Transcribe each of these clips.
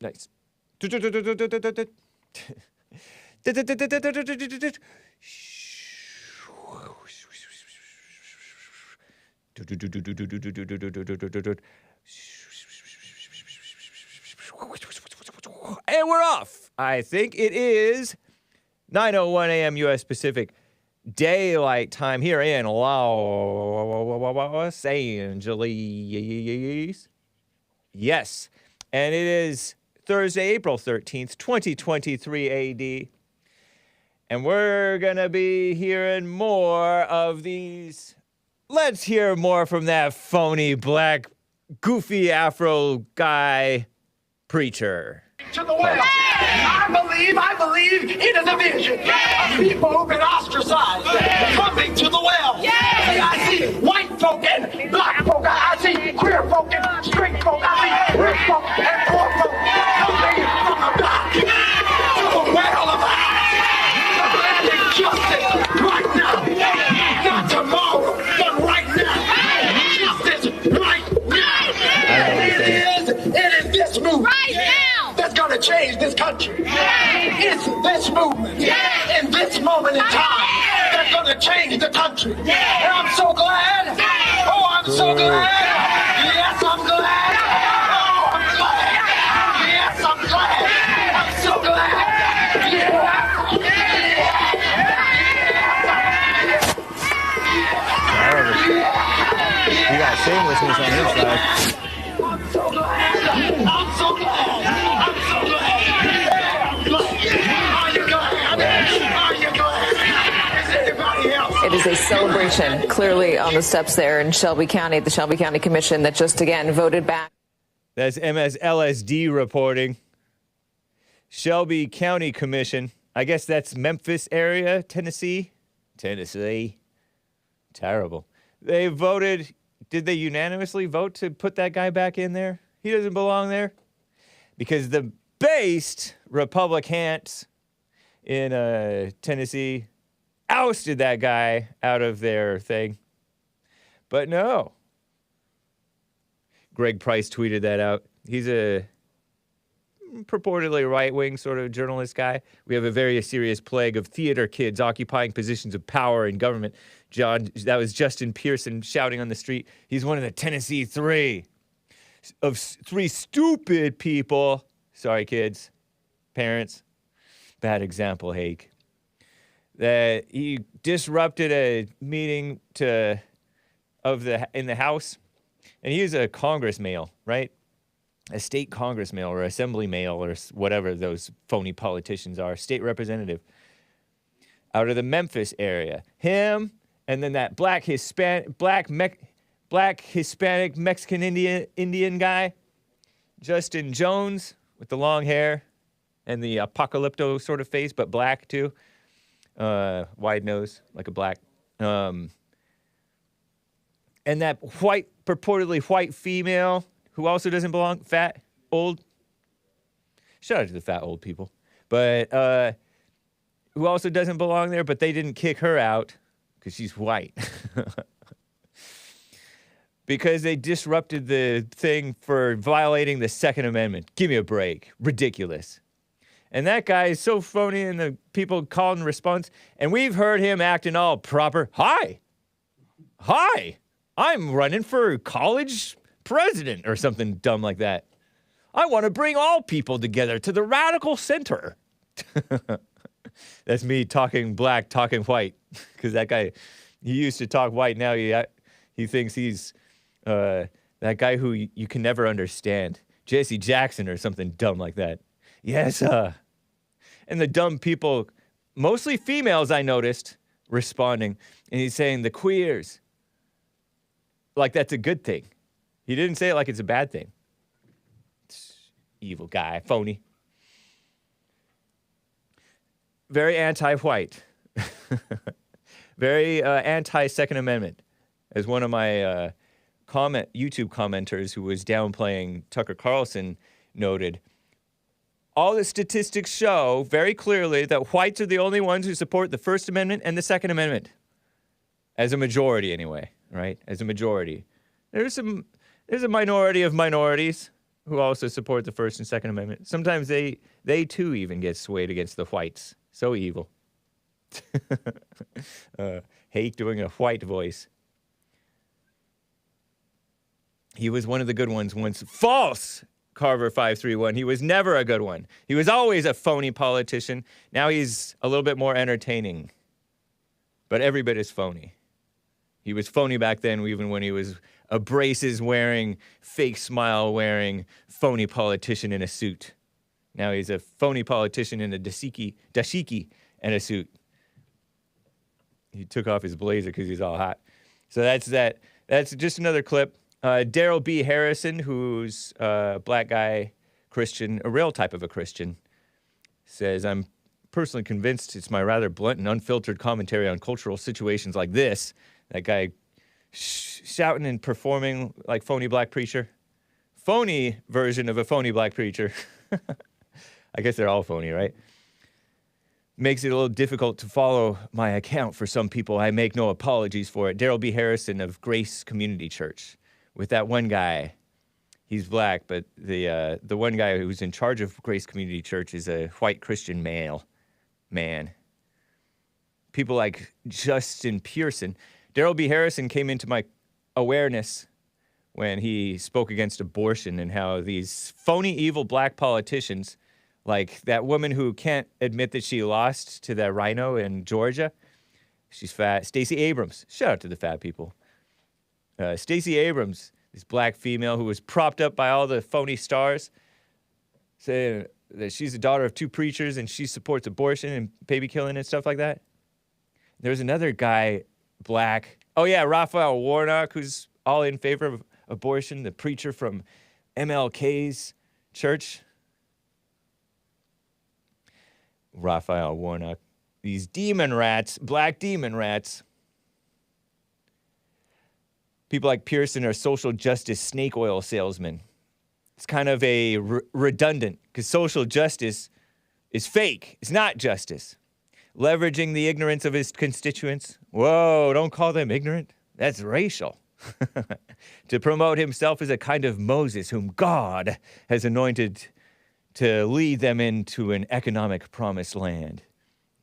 Nice. And we're off. I think it is 9:01 a.m. U.S. Pacific Daylight Time here in Los Angeles. Yes. And it is Thursday, April 13th, 2023 AD. And we're going to be hearing more of these. Let's hear more from that phony, black, goofy Afro guy preacher. To the well. I believe in a division of people who've been ostracized coming to the well. I see white folk and black folk. I see queer folk and straight folk. I see rich folk and poor folk coming from the back to the well of demanding justice right now. Not tomorrow, but right now. Justice right now. It is this movement. Right now. That's going to change this country. It's this movement in this moment in time that's going to change the country. And I'm so glad. Oh, I'm so glad. Yes, I'm glad. Oh, I'm glad. Yes, I'm glad. I'm so glad. You got shamelessness on his side. I'm so glad. I'm so glad. I'm so glad. Are you glad? Are you glad? Is anybody else? It is a celebration, clearly on the steps there in Shelby County, the Shelby County Commission that just again voted back. That's MSLSD reporting. Shelby County Commission. I guess that's Memphis area, Tennessee. Tennessee. Terrible. They voted. Did they unanimously vote to put that guy back in there? He doesn't belong there. Because the based Republicans in Tennessee ousted that guy out of their thing. But no. Greg Price tweeted that out. He's a purportedly right-wing sort of journalist guy. We have a very serious plague of theater kids occupying positions of power in government. That was Justin Pearson shouting on the street. He's one of the Tennessee three stupid people. Sorry, kids, parents. Bad example, Hake. That he disrupted a meeting in the House, and he was a Congress male, right? A state Congress male or assembly male or whatever those phony politicians are, state representative out of the Memphis area. Him. And then that black Hispanic Mexican Indian guy, Justin Jones, with the long hair and the apocalypto sort of face, but black too. Wide nose, like a black. And that purportedly white female who also doesn't belong, fat, old. Shout out to the fat old people. But who also doesn't belong there, but they didn't kick her out. Because she's white. Because they disrupted the thing for violating the Second Amendment. Give me a break. Ridiculous. And that guy is so phony, and the people called in response, and we've heard him acting all proper. Hi, I'm running for college president or something dumb like that. I want to bring all people together to the radical center. That's me talking black, talking white. Because that guy, he used to talk white. Now he thinks he's that guy who you can never understand. Jesse Jackson or something dumb like that. Yes, and the dumb people, mostly females I noticed, responding. And he's saying the queers. Like that's a good thing. He didn't say it like it's a bad thing. Evil guy, phony. Very anti-white. Very anti-Second Amendment. As one of my YouTube commenters who was downplaying Tucker Carlson noted, all the statistics show very clearly that whites are the only ones who support the First Amendment and the Second Amendment. As a majority, anyway, right? As a majority. There's a minority of minorities who also support the First and Second Amendment. Sometimes they too even get swayed against the whites. So evil. Hake doing a white voice. He was one of the good ones once. False, Carver 531. He was never a good one. He was always a phony politician. Now he's a little bit more entertaining. But every bit is phony. He was phony back then, even when he was a braces-wearing, fake smile-wearing, phony politician in a suit. Now he's a phony politician in a dashiki and a suit. He took off his blazer because he's all hot. So that's that. That's just another clip. Daryl B. Harrison, who's a black guy, Christian, a real type of a Christian, says, I'm personally convinced it's my rather blunt and unfiltered commentary on cultural situations like this. That guy shouting and performing like phony black preacher. Phony version of a phony black preacher. I guess they're all phony, right? Makes it a little difficult to follow my account for some people. I make no apologies for it. Daryl B. Harrison of Grace Community Church. With that one guy, he's black, but the one guy who's in charge of Grace Community Church is a white Christian man. People like Justin Pearson. Daryl B. Harrison came into my awareness when he spoke against abortion and how these phony, evil black politicians, like that woman who can't admit that she lost to that rhino in Georgia. She's fat. Stacey Abrams. Shout out to the fat people. Stacey Abrams, this black female who was propped up by all the phony stars, saying that she's the daughter of two preachers and she supports abortion and baby killing and stuff like that. There's another guy, black. Oh, yeah, Raphael Warnock, who's all in favor of abortion, the preacher from MLK's church. Raphael Warnock. These demon rats, black demon rats. People like Pearson are social justice snake oil salesmen. It's kind of a redundant, because social justice is fake. It's not justice. Leveraging the ignorance of his constituents. Whoa, don't call them ignorant. That's racial. To promote himself as a kind of Moses whom God has anointed to lead them into an economic promised land.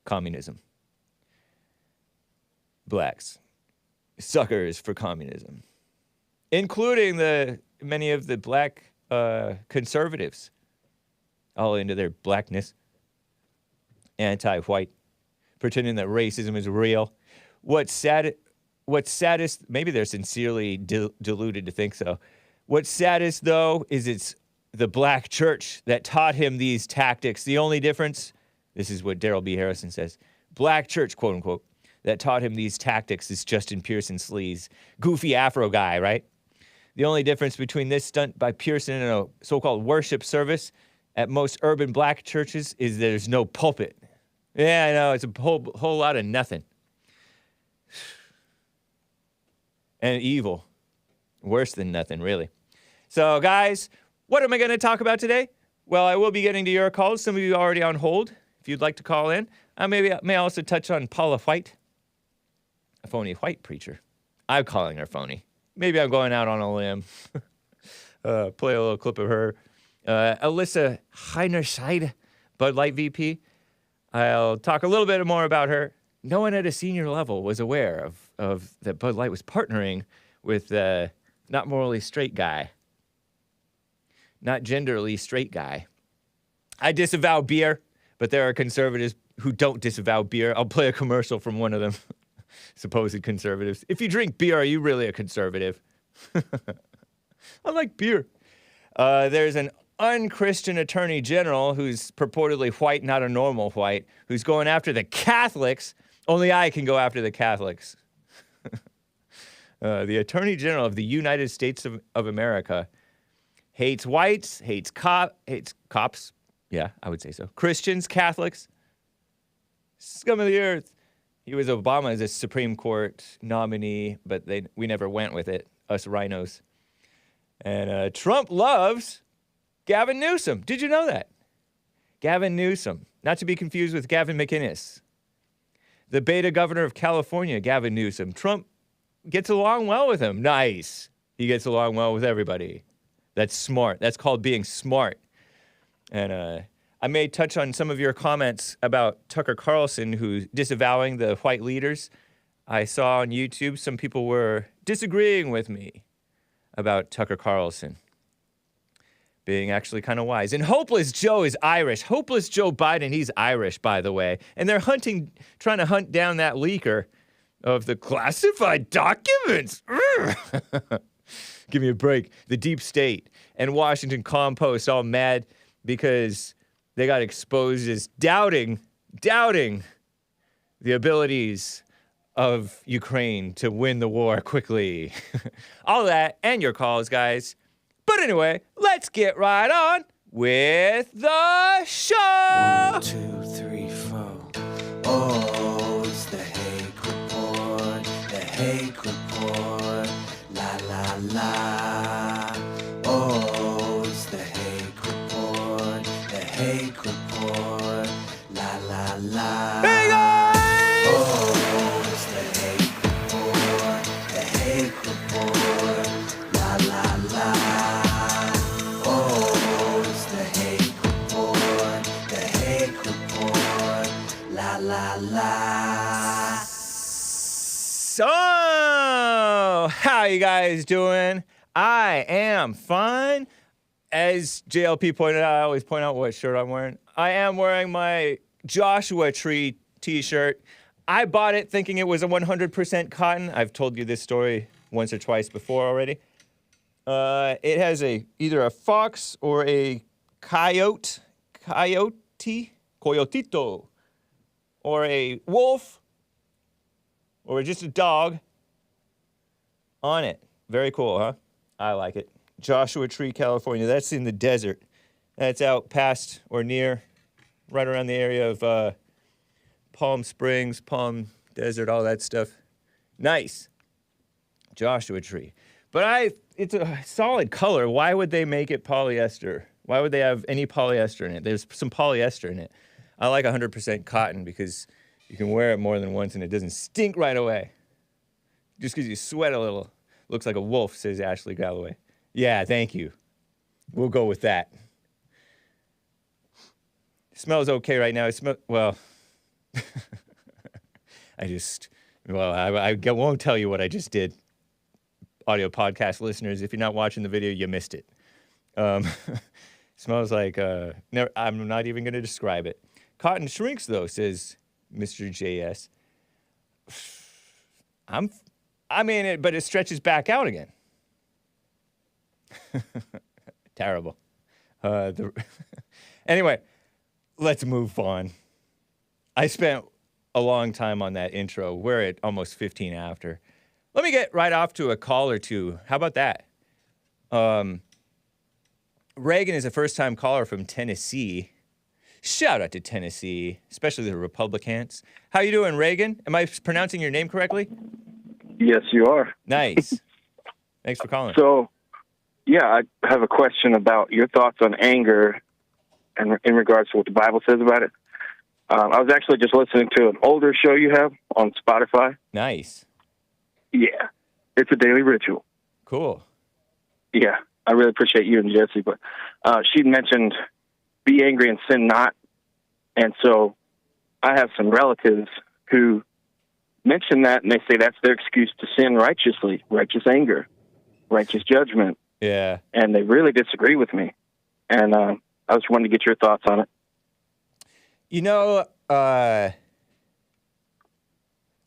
Communism. Blacks. Suckers for communism. Including many of the black conservatives. All into their blackness. Anti-white. Pretending that racism is real. What's saddest, maybe they're sincerely deluded to think so. What's saddest, though, is it's the black church that taught him these tactics. The only difference, this is what Daryl B. Harrison says, black church, quote unquote, that taught him these tactics is Justin Pearson sleaze. Goofy Afro guy, right? The only difference between this stunt by Pearson and a so-called worship service at most urban black churches is there's no pulpit. Yeah, I know, it's a whole lot of nothing. And evil. Worse than nothing, really. So, guys, what am I going to talk about today? Well, I will be getting to your calls. Some of you are already on hold. If you'd like to call in, I may also touch on Paula White, a phony white preacher. I'm calling her phony. Maybe I'm going out on a limb. Play a little clip of her. Alissa Heinerscheid, Bud Light VP. I'll talk a little bit more about her. No one at a senior level was aware of that Bud Light was partnering with not morally straight guy. Not genderly straight guy. I disavow beer, but there are conservatives who don't disavow beer. I'll play a commercial from one of them. Supposed conservatives. If you drink beer, are you really a conservative? I like beer. There's an unchristian attorney general who's purportedly white, not a normal white, who's going after the Catholics. Only I can go after the Catholics. The attorney general of the United States of America hates whites, hates cops. Yeah, I would say so. Christians, Catholics, scum of the earth. He was Obama's Supreme Court nominee, but we never went with it, us rhinos. And Trump loves Gavin Newsom. Did you know that? Gavin Newsom, not to be confused with Gavin McInnes. The beta governor of California, Gavin Newsom. Trump gets along well with him. Nice. He gets along well with everybody. That's smart. That's called being smart. And I may touch on some of your comments about Tucker Carlson, who's disavowing the white leaders. I saw on YouTube some people were disagreeing with me about Tucker Carlson being actually kind of wise. And Hopeless Joe is Irish. Hopeless Joe Biden, he's Irish, by the way. And they're trying to hunt down that leaker of the classified documents. Give me a break. The deep state and Washington Compost all mad because they got exposed as doubting the abilities of Ukraine to win the war quickly. All that and your calls, guys. But anyway, let's get right on with the show. 1, 2, 3, 4. Oh, it's the Hake Report. The Hake Report. La la la. Oh, it's the Hake Report. The Hake Report. La la la. Hey guys! Oh, it's the Hake Report. The Hake Report. La la la. Oh, it's the Hake Report. The Hake Report. La la la. So, how you guys doing? I am fine. As JLP pointed out, I always point out what shirt I'm wearing. I am wearing my Joshua Tree t-shirt. I bought it thinking it was a 100% cotton. I've told you this story once or twice before already. It has either a fox or a coyotito, or a wolf, or just a dog on it. Very cool, huh? I like it. Joshua Tree, California. That's in the desert. That's out past or near, right around the area of Palm Springs, Palm Desert, all that stuff. Nice. Joshua Tree. But it's a solid color. Why would they make it polyester? Why would they have any polyester in it? There's some polyester in it. I like 100% cotton because you can wear it more than once and it doesn't stink right away. Just because you sweat a little. Looks like a wolf, says Ashley Galloway. Yeah, thank you. We'll go with that. It smells okay right now. Well, I won't tell you what I just did. Audio podcast listeners, if you're not watching the video, you missed it. Smells like, I'm not even going to describe it. Cotton shrinks, though, says Mr. JS. But it stretches back out again. Terrible. Anyway, let's move on. I spent a long time on that intro. We're at almost 15 after. Let me get right off to a call or two. How about that? Reagan is a first-time caller from Tennessee. Shout out to Tennessee, especially the Republicans. How you doing, Reagan? Am I pronouncing your name correctly? Yes, you are. Nice. Thanks for calling. So, yeah, I have a question about your thoughts on anger and in regards to what the Bible says about it. I was actually just listening to an older show you have on Spotify. Nice. Yeah, it's a daily ritual. Cool. Yeah, I really appreciate you and Jesse. But she mentioned be angry and sin not. And so I have some relatives who mention that, and they say that's their excuse to sin righteously, righteous anger, righteous judgment. Yeah. And they really disagree with me. And I just wanted to get your thoughts on it. You know, I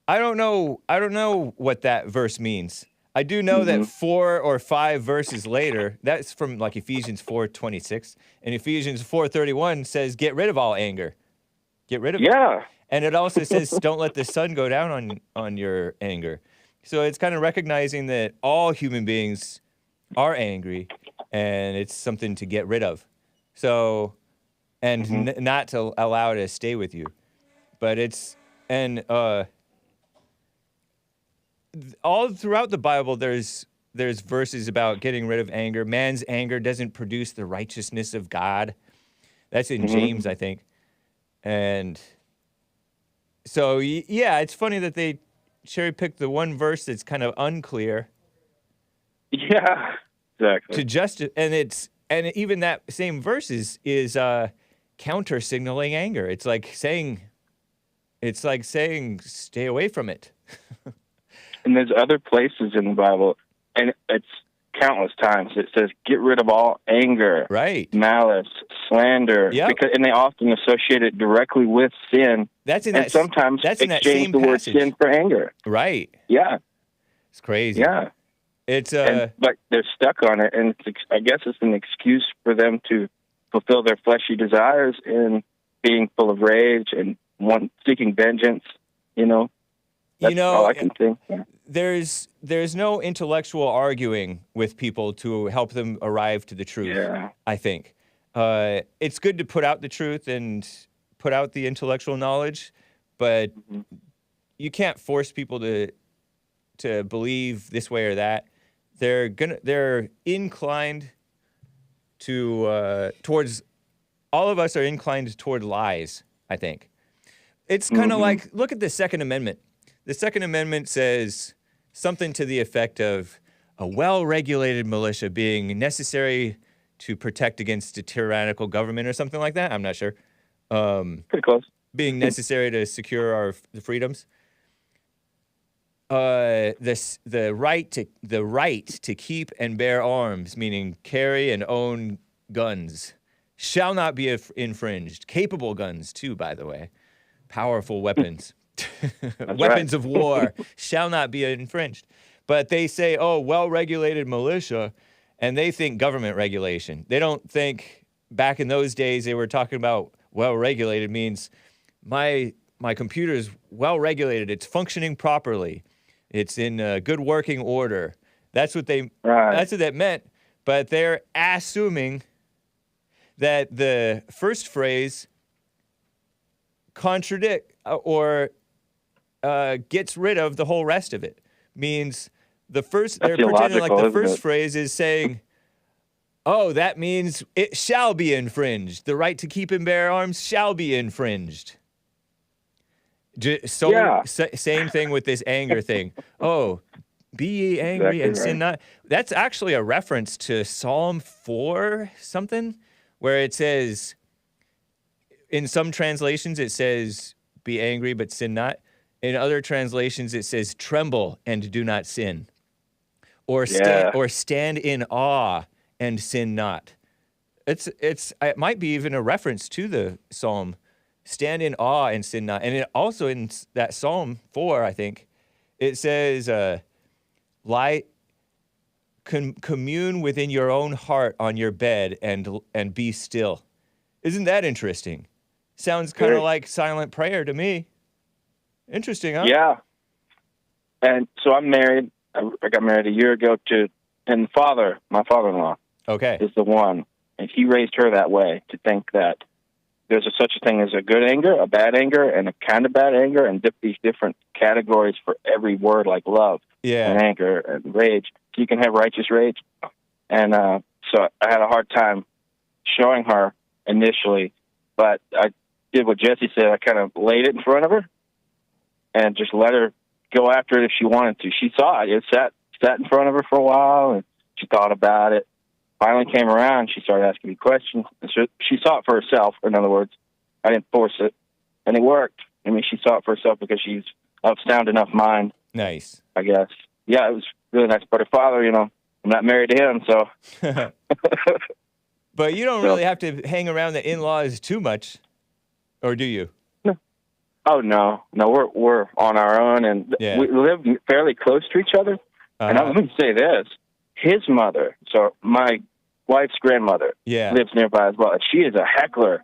don't know what that verse means. I do know that 4 or 5 verses later, that's from like Ephesians 4:26, and Ephesians 4:31 says, "Get rid of all anger." Get rid of it. Yeah. And it also says, "Don't let the sun go down on your anger." So it's kind of recognizing that all human beings are angry, and it's something to get rid of. So, and not to allow it to stay with you. But it's, and all throughout the Bible, there's verses about getting rid of anger. Man's anger doesn't produce the righteousness of God. That's in James, I think. And so, yeah, it's funny that they cherry-picked the one verse that's kind of unclear. Yeah. to just and even that same verse is counter signaling anger. It's like saying stay away from it. And there's other places in the Bible, and it's countless times. It says, get rid of all anger, right, malice, slander, and they often associate it directly with sin. Sometimes exchange the word sin for anger. Right. Yeah. It's crazy. Yeah. It's but they're stuck on it, and I guess it's an excuse for them to fulfill their fleshy desires in being full of rage and seeking vengeance. That's all I can think. Yeah. There's no intellectual arguing with people to help them arrive to the truth. Yeah. I think it's good to put out the truth and put out the intellectual knowledge, but you can't force people to believe this way or that. They're inclined to towards all of us are inclined toward lies, I think. It's kind of like, look at the Second Amendment. The Second Amendment says something to the effect of a well-regulated militia being necessary to protect against a tyrannical government or something like that. I'm not sure. Pretty close. Being necessary to secure the freedoms. The right to keep and bear arms, meaning carry and own guns, shall not be infringed. Capable guns, too, by the way. Powerful weapons. Weapons of war shall not be infringed. But they say, well-regulated militia, and they think government regulation. They don't think, back in those days, they were talking about well-regulated means my computer is well-regulated. It's functioning properly. It's in good working order. That's what that's what that meant. But they're assuming that the first phrase or gets rid of the whole rest of it. Means they're pretending like the first phrase is saying, that means it shall be infringed. The right to keep and bear arms shall be infringed. Same thing with this anger thing. Be ye angry and sin not. That's actually a reference to Psalm 4 something, where it says, in some translations it says, be angry but sin not. In other translations it says, tremble and do not sin. Or stand in awe and sin not. It might be even a reference to the Psalm. Stand in awe and sin not. And it also in that Psalm 4, I think, it says, commune within your own heart on your bed and be still. Isn't that interesting? Sounds kind of like silent prayer to me. Interesting, huh? Yeah. And so I'm married. I got married a year ago and my father-in-law is the one. And he raised her that way, to think that there's such a thing as a good anger, a bad anger, and a kind of bad anger, and these different categories for every word, like love and anger and rage. So you can have righteous rage. And so I had a hard time showing her initially, but I did what Jesse said. I kind of laid it in front of her and just let her go after it if she wanted to. She saw it. It sat in front of her for a while, and she thought about it. Finally came around, she started asking me questions. And so she saw it for herself. In other words, I didn't force it, and it worked. I mean, she saw it for herself because she's of sound enough mind. Nice. I guess. Yeah, it was really nice. But her father, I'm not married to him, so. But you don't really have to hang around the in-laws too much, or do you? No. Oh, no. No, we're on our own, and we live fairly close to each other. And I'm going to say this. His mother, so my wife's grandmother, lives nearby as well, and she is a heckler.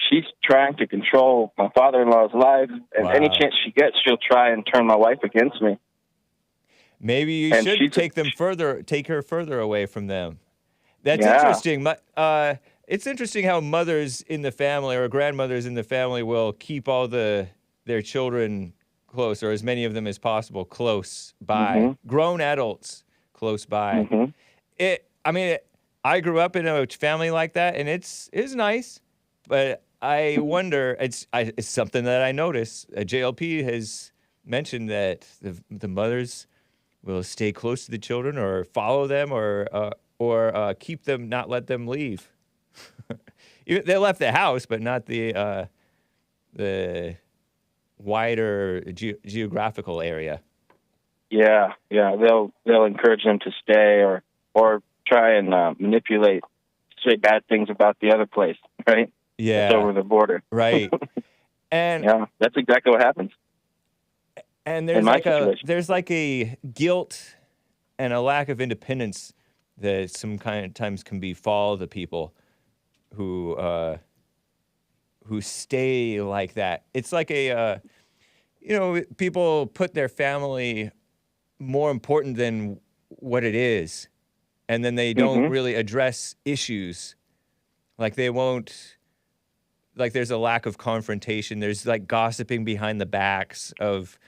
She's trying to control my father-in-law's life, and any chance she gets, she'll try and turn my wife against me. Maybe you should take her further away from them. That's interesting. It's interesting how mothers in the family or grandmothers in the family will keep all their children close, or as many of them as possible, close by. Grown adults close by. I grew up in a family like that, and it's nice, but I wonder, it's something that I notice. JLP has mentioned that the mothers will stay close to the children or follow them, or or keep them, not let them leave. They left the house, but not the wider geographical area. Yeah. They'll encourage them to stay or try and manipulate, say bad things about the other place, right? Yeah. It's over the border. Right. And yeah, that's exactly what happens. And there's like a guilt and a lack of independence that sometimes can befall the people who stay like that. It's like people put their family more important than what it is, and then they don't really address issues. Like they won't. Like there's a lack of confrontation. There's like gossiping behind the backs of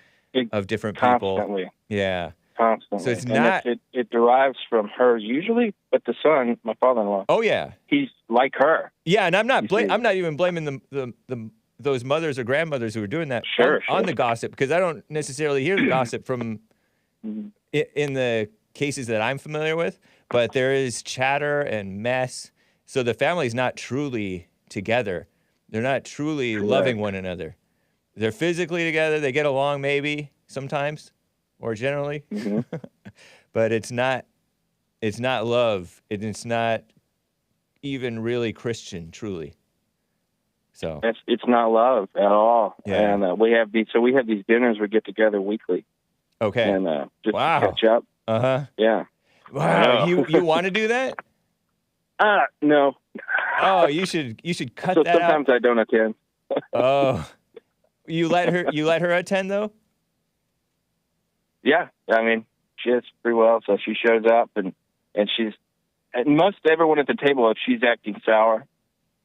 different people. Constantly. Yeah. Constantly. So it's and not. It derives from her usually, but the son, my father-in-law. Oh yeah. He's like her. Yeah, and I'm not even blaming those mothers or grandmothers who are doing that on the gossip, because I don't necessarily hear the gossip from in the cases that I'm familiar with, but there is chatter and mess. So the family's not truly together. They're not truly loving one another. They're physically together. They get along maybe sometimes or generally, but it's not love. It's not even really Christian, truly. So it's not love at all. Yeah. And we have these dinners we get together weekly. Okay. And just to catch up. Uh-huh. Yeah. Wow. You want to do that? No. Oh, you should cut that out. Sometimes I don't attend. Oh. You let her attend though? Yeah. I mean, she has free will, so she shows up and most everyone at the table, if she's acting sour,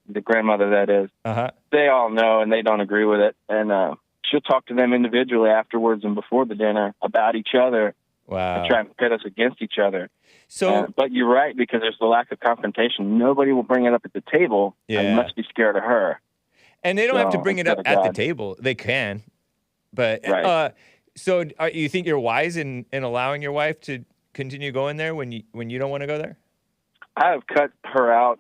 the grandmother that is, they all know and they don't agree with it. And she'll talk to them individually afterwards and before the dinner about each other. Wow. And try and pit us against each other. So, but you're right, because there's the lack of confrontation. Nobody will bring it up at the table. Yeah. And must be scared of her. And they don't have to bring it up at the table. They can. But so you think you're wise in allowing your wife to continue going there when you don't want to go there? I have cut her out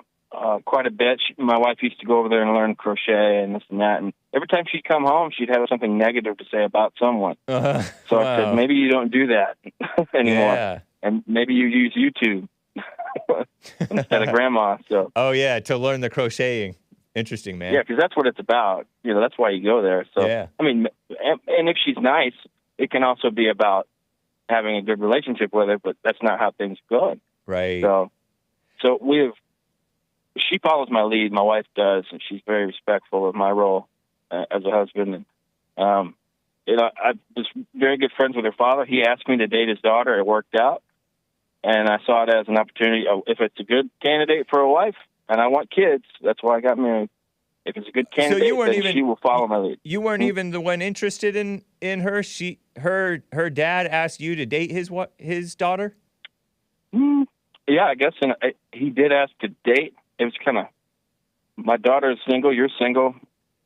quite a bit. My wife used to go over there and learn crochet and this and that. And every time she'd come home, she'd have something negative to say about someone. So I said, maybe you don't do that anymore. Yeah. And maybe you use YouTube instead of grandma. So. Oh, yeah, to learn the crocheting. Interesting, man. Yeah, because that's what it's about. That's why you go there. So, yeah. I mean, and if she's nice, it can also be about having a good relationship with her, but that's not how things go. Right. So she follows my lead, my wife does, and she's very respectful of my role as a husband. And I was very good friends with her father. He asked me to date his daughter. It worked out, and I saw it as an opportunity. If it's a good candidate for a wife, and I want kids, that's why I got married. If it's a good candidate, she will follow my lead. You weren't even the one interested in her. Her dad asked you to date his daughter. Yeah, I guess he did ask to date. It was kind of, my daughter is single, you're single.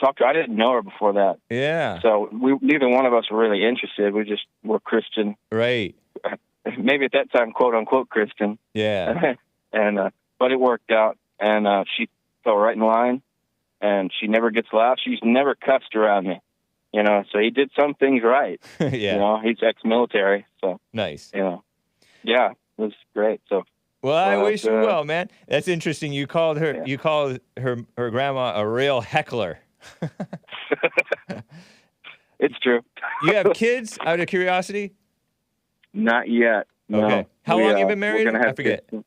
I didn't know her before that. Yeah. So neither one of us were really interested. We just were Christian. Right. Maybe at that time, quote unquote Christian. Yeah. And but it worked out, and she fell right in line, and she never gets loud. She's never cussed around me, So he did some things right. Yeah. He's ex-military, so nice. Yeah, it was great. So. Well, I wish you well, man. That's interesting. You called her. Yeah. You called her grandma a real heckler. It's true. You have kids? Out of curiosity? Not yet. No. Okay. How long you been married? I forget. Kids.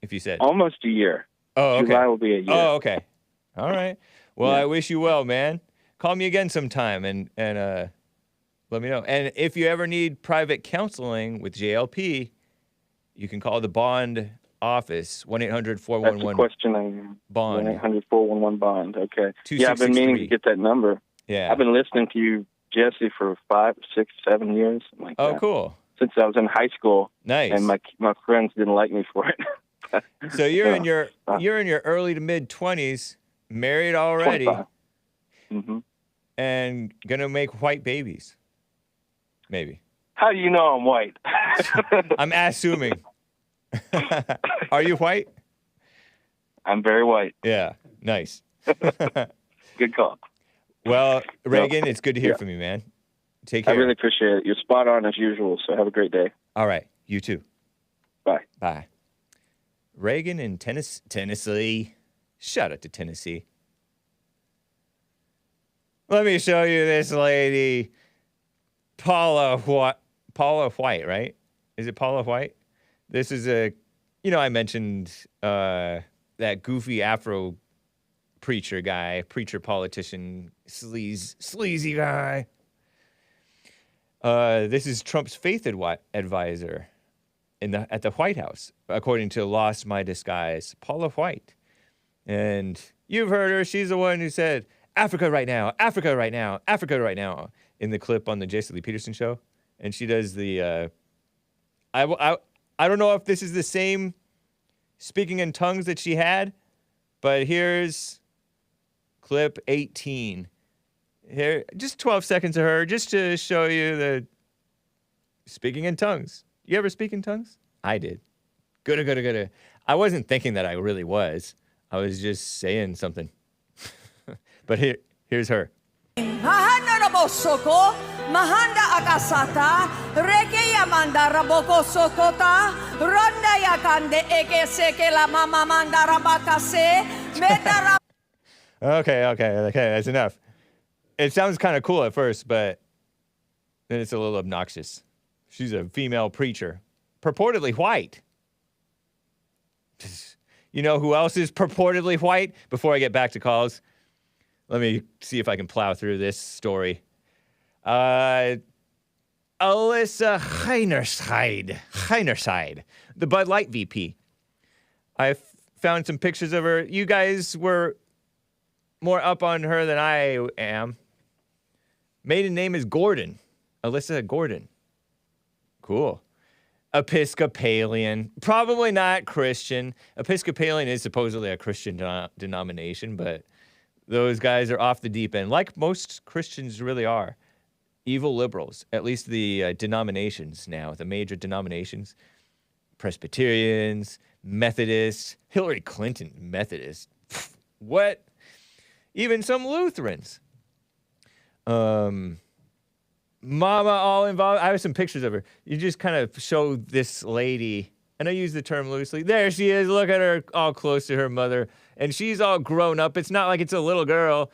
If you said. Almost a year. Oh, okay. July will be a year. Oh, okay. All right. Well, I wish you well, man. Call me again sometime and let me know. And if you ever need private counseling with JLP, you can call the bond office, 1-800-411-BOND. That's a question. 1-800-411-BOND. Okay. Yeah, I've been meaning to get that number. Yeah. I've been listening to you, Jesse, for 5, 6, 7 years. Like that. Cool. Since I was in high school. Nice. And my friends didn't like me for it. So you're in your early to mid 20s, married already, 25. And gonna make white babies, maybe. How do you know I'm white? I'm assuming. Are you white? I'm very white. Yeah, nice. Good call. Well, Reagan, it's good to hear Yeah. from you, man. Take I care. really appreciate it. You're spot on as usual, so have a great day. All right, you too. Bye. Bye. Reagan in Tennessee. Shout out to Tennessee. Let me show you this lady, Paula White, right? Is it Paula White? This is I mentioned that goofy Afro preacher politician, sleazy guy. This is Trump's faith advisor at the White House, according to Lost My Disguise, Paula White. And you've heard her. She's the one who said, Africa right now, Africa right now, Africa right now, in the clip on the Jason Lee Peterson show. And she does the, I don't know if this is the same speaking in tongues that she had, but here's clip 18. Here, just 12 seconds of her, just to show you the speaking in tongues. You ever speak in tongues? I did. Good. I wasn't thinking that I really was. I was just saying something. But here's her. Mahanda rabosoko, mahanda akasata, reke yamanda raboko sokota, ronda yakande eke seke la mama manda rabakase, meta Okay, that's enough. It sounds kind of cool at first, but then it's a little obnoxious. She's a female preacher, purportedly white. You know who else is purportedly white? Before I get back to calls, let me see if I can plow through this story. Alissa Heinerscheid, the Bud Light VP. I found some pictures of her. You guys were more up on her than I am. Maiden name is Gordon. Alissa Gordon. Cool. Episcopalian. Probably not Christian. Episcopalian is supposedly a Christian denomination, but those guys are off the deep end, like most Christians really are. Evil liberals, at least the denominations now, the major denominations. Presbyterians, Methodists, Hillary Clinton, Methodist. What? Even some Lutherans. Mama all involved. I have some pictures of her. You just kind of show this lady, and I use the term loosely. There she is. Look at her all close to her mother. And she's all grown up. It's not like it's a little girl.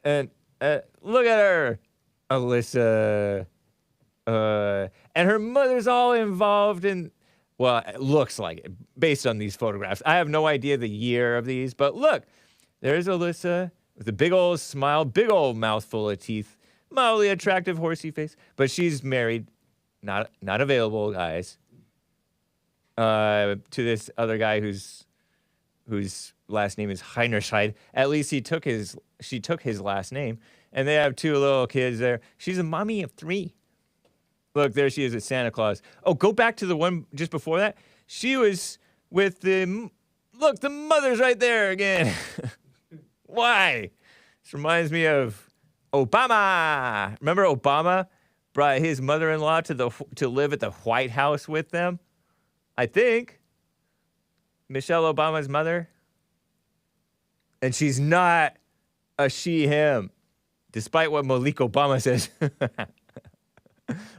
And look at her, Alissa. And her mother's all involved in, well, it looks like it, based on these photographs. I have no idea the year of these, but look, there's Alissa with a big old smile, big old mouthful of teeth. Mildly attractive horsey face, but she's married, not available, guys. To this other guy whose last name is Heinerscheid. At least she took his last name, and they have 2 little kids there. She's a mommy of 3. Look, there she is with Santa Claus. Oh, go back to the one just before that. She was with the mother's right there again. Why? This reminds me of Obama. Remember Obama brought his mother-in-law to live at the White House with them? I think. Michelle Obama's mother. And she's not a she-him, despite what Malik Obama says.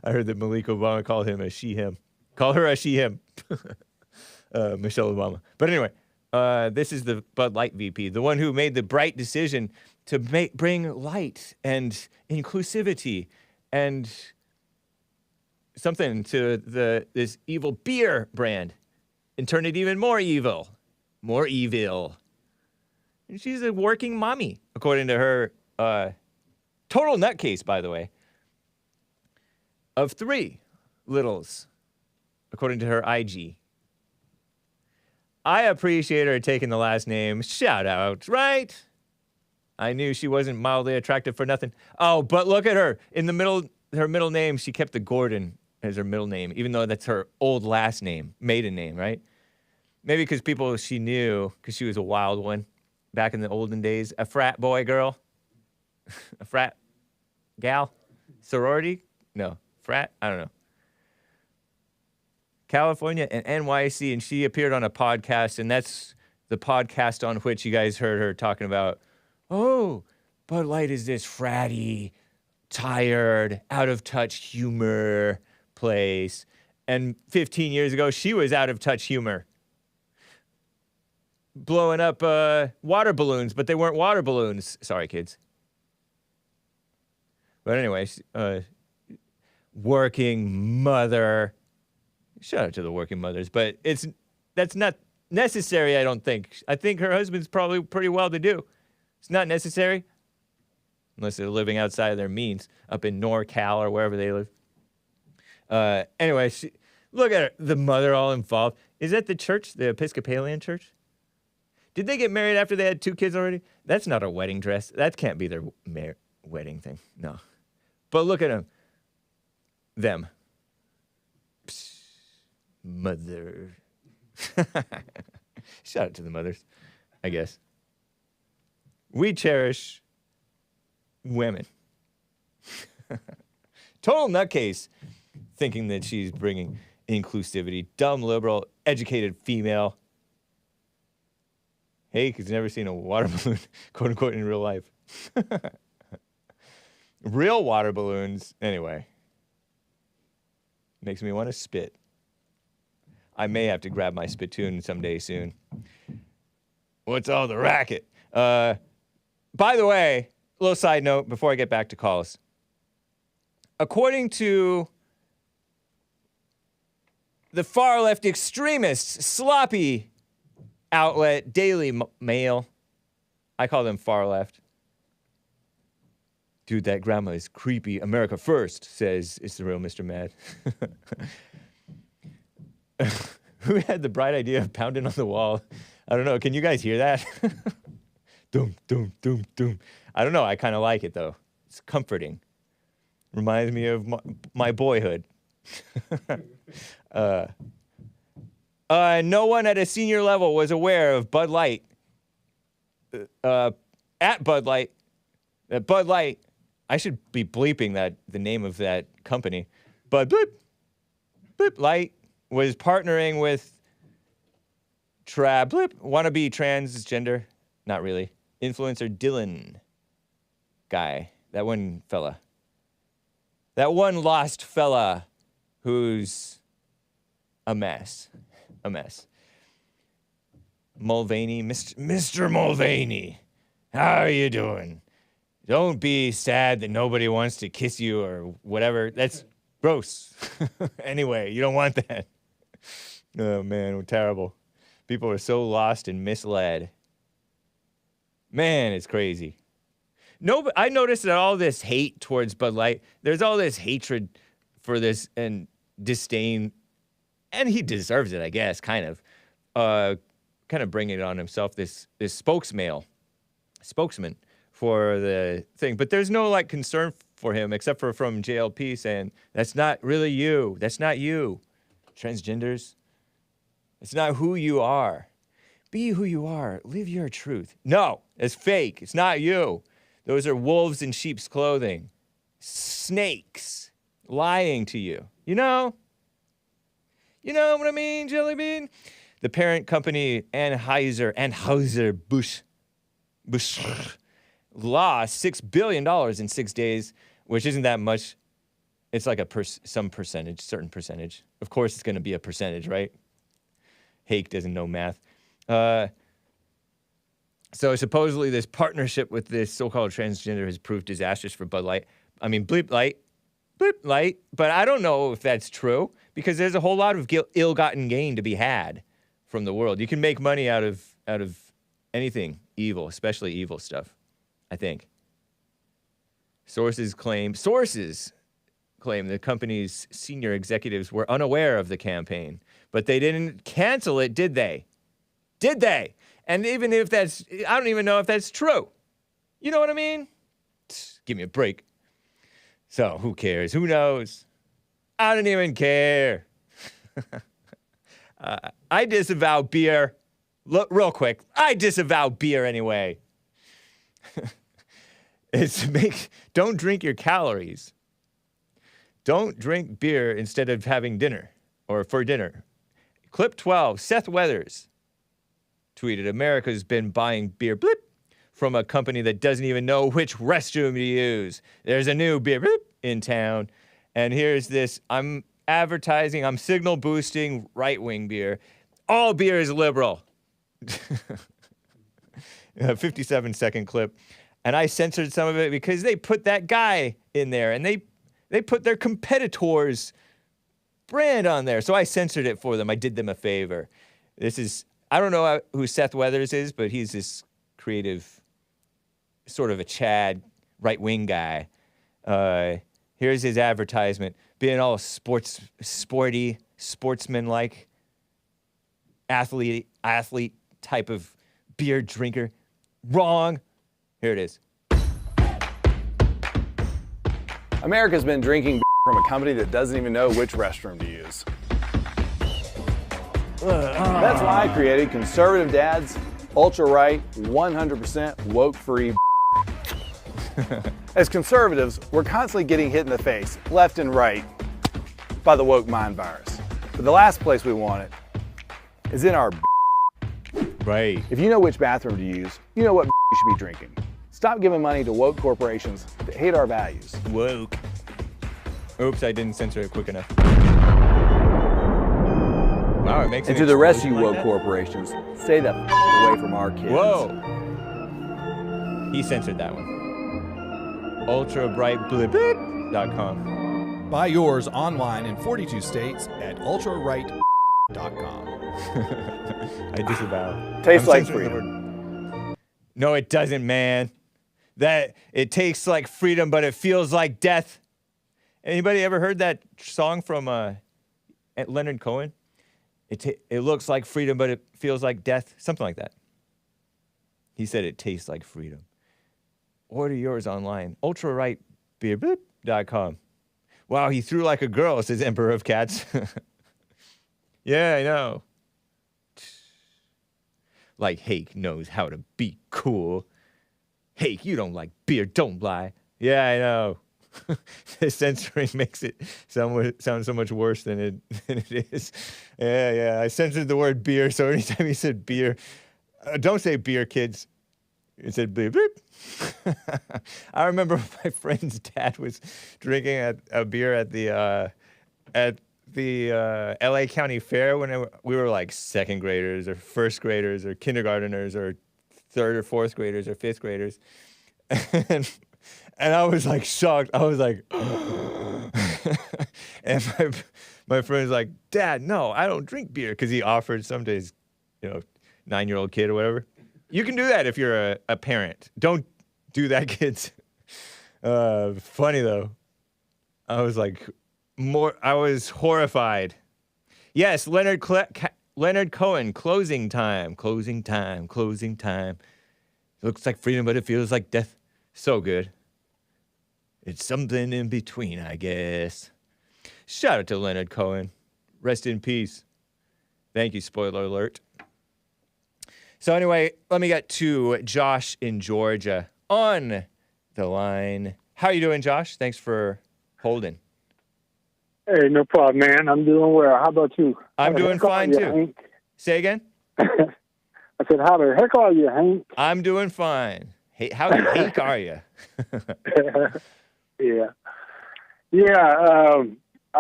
I heard that Malik Obama called him a she-him. Call her a she-him. Michelle Obama. But anyway, this is the Bud Light VP, the one who made the bright decision to bring light and inclusivity and something to this evil beer brand and turn it even more evil. More evil. And she's a working mommy, according to her total nutcase, by the way, of 3 littles, according to her IG. I appreciate her taking the last name. Shout out, right? I knew she wasn't mildly attractive for nothing. Oh, but look at her. In the middle, her middle name, she kept the Gordon as her middle name, even though that's her old last name, maiden name, right? Maybe because people she knew, because she was a wild one back in the olden days. A frat boy girl? A frat gal? Sorority? No. Frat? I don't know. California and NYC, and she appeared on a podcast, and that's the podcast on which you guys heard her talking about, oh, Bud Light is this fratty, tired, out-of-touch humor place. And 15 years ago, she was out-of-touch humor. Blowing up water balloons, but they weren't water balloons. Sorry, kids. But anyway, working mother. Shout out to the working mothers, but that's not necessary, I don't think. I think her husband's probably pretty well-to-do. It's not necessary, unless they're living outside of their means, up in NorCal or wherever they live. Anyway, look at her, the mother all involved. Is that the church, the Episcopalian church? Did they get married after they had 2 kids already? That's not a wedding dress. That can't be their wedding thing. No. But look at them. Psst. Mother. Shout out to the mothers, I guess. We cherish women. Total nutcase, thinking that she's bringing inclusivity. Dumb, liberal, educated female. Hake has never seen a water balloon, quote unquote, in real life. Real water balloons, anyway. Makes me want to spit. I may have to grab my spittoon someday soon. What's all the racket? By the way, a little side note before I get back to calls. According to the far left extremists, sloppy outlet Daily Mail, I call them far left. Dude, that grandma is creepy. America first, says it's the real Mr. Mad. Who had the bright idea of pounding on the wall? I don't know. Can you guys hear that? Doom, doom, doom, doom. I don't know. I kind of like it, though. It's comforting. Reminds me of my boyhood. No one at a senior level was aware of Bud Light. At Bud Light. At Bud Light. I should be bleeping the name of that company. Bud Light was partnering with wannabe transgender, not really, influencer Dylan guy, that one fella. That one lost fella who's a mess. Mulvaney, Mr. Mulvaney, how are you doing? Don't be sad that nobody wants to kiss you or whatever. That's gross. Anyway, you don't want that. Oh, man, terrible. People are so lost and misled. Man, it's crazy. No, I noticed that all this hate towards Bud Light, there's all this hatred for this and disdain, and he deserves it, I guess, kind of bringing it on himself, this spokesman for the thing. But there's no, concern for him, except for from JLP saying, that's not really you. That's not you. Transgenders. It's not who you are. Be who you are. Live your truth. No, it's fake. It's not you. Those are wolves in sheep's clothing. Snakes lying to you. You know? You know what I mean, Jelly Bean? The parent company, Anheuser-Busch, lost $6 billion in 6 days, which isn't that much. It's like certain percentage. Of course, it's going to be a percentage, right? Hake doesn't know math. So supposedly this partnership with this so-called transgender has proved disastrous for Bud Light. I mean, bleep light. But I don't know if that's true because there's a whole lot of ill-gotten gain to be had from the world. You can make money out of anything evil, especially evil stuff, I think. Sources claim the company's senior executives were unaware of the campaign, but they didn't cancel it, did they? Did they? And even if I don't even know if that's true. You know what I mean? Give me a break. So who cares? Who knows? I don't even care. I disavow beer. Look, real quick. I disavow beer anyway. Don't drink your calories. Don't drink beer instead of having dinner or for dinner. Clip 12, Seth Weathers tweeted, America's been buying beer bleep from a company that doesn't even know which restroom to use. There's a new beer bleep in town. And here's this, I'm signal boosting right-wing beer. All beer is liberal. 57-second clip. And I censored some of it because they put that guy in there and they put their competitors' brand on there. So I censored it for them. I did them a favor. I don't know who Seth Weathers is, but he's this creative, sort of a Chad right-wing guy. Here's his advertisement. Being all sporty, sportsman-like, athlete type of beer drinker. Wrong. Here it is. America's been drinking from a company that doesn't even know which restroom to use. That's why I created Conservative Dad's ultra-right, 100% woke-free. As conservatives, we're constantly getting hit in the face, left and right, by the woke mind virus. But the last place we want it is in our. Right. If you know which bathroom to use, you know what you should be drinking. Stop giving money to woke corporations that hate our values. Woke. Oops, I didn't censor it quick enough. Wow, it makes And to the rest of you woke corporations, stay the away from our kids. Whoa. He censored that one. ultrabrightblip.com. Buy yours online in 42 states at ultraright.com. I disavow. Tastes I'm like censoring the freedom. word. No, it doesn't, man. That it tastes like freedom, but it feels like death. Anybody ever heard that song from Leonard Cohen? It looks like freedom, but it feels like death. Something like that. He said it tastes like freedom. Order yours online. ultrarightbeer.com. Wow, he threw like a girl, says Emperor of Cats. Yeah, I know. Like Hake knows how to be cool. Hake, you don't like beer, don't lie. Yeah, I know. The censoring makes it sound so much worse than it is. Yeah. I censored the word beer, so anytime he said beer, don't say beer, kids. It said bleep, bleep. I remember my friend's dad was drinking a beer at the LA County Fair when we were like second graders or first graders or kindergarteners or third or fourth graders or fifth graders. And I was like shocked. I was like, and my friend's like, Dad, no, I don't drink beer. Because he offered some days, 9-year-old kid or whatever. You can do that if you're a parent. Don't do that, kids. Funny though. I was like, I was horrified. Yes, Leonard Cohen, closing time. Looks like freedom, but it feels like death. So good. It's something in between, I guess. Shout out to Leonard Cohen. Rest in peace. Thank you, spoiler alert. So anyway, let me get to Josh in Georgia on the line. How you doing, Josh? Thanks for holding. Hey, no problem, man. I'm doing well. How about you? I'm doing fine, too. Hank? Say again? I said, how the heck are you, Hank? I'm doing fine. Hey, how the heck are you? I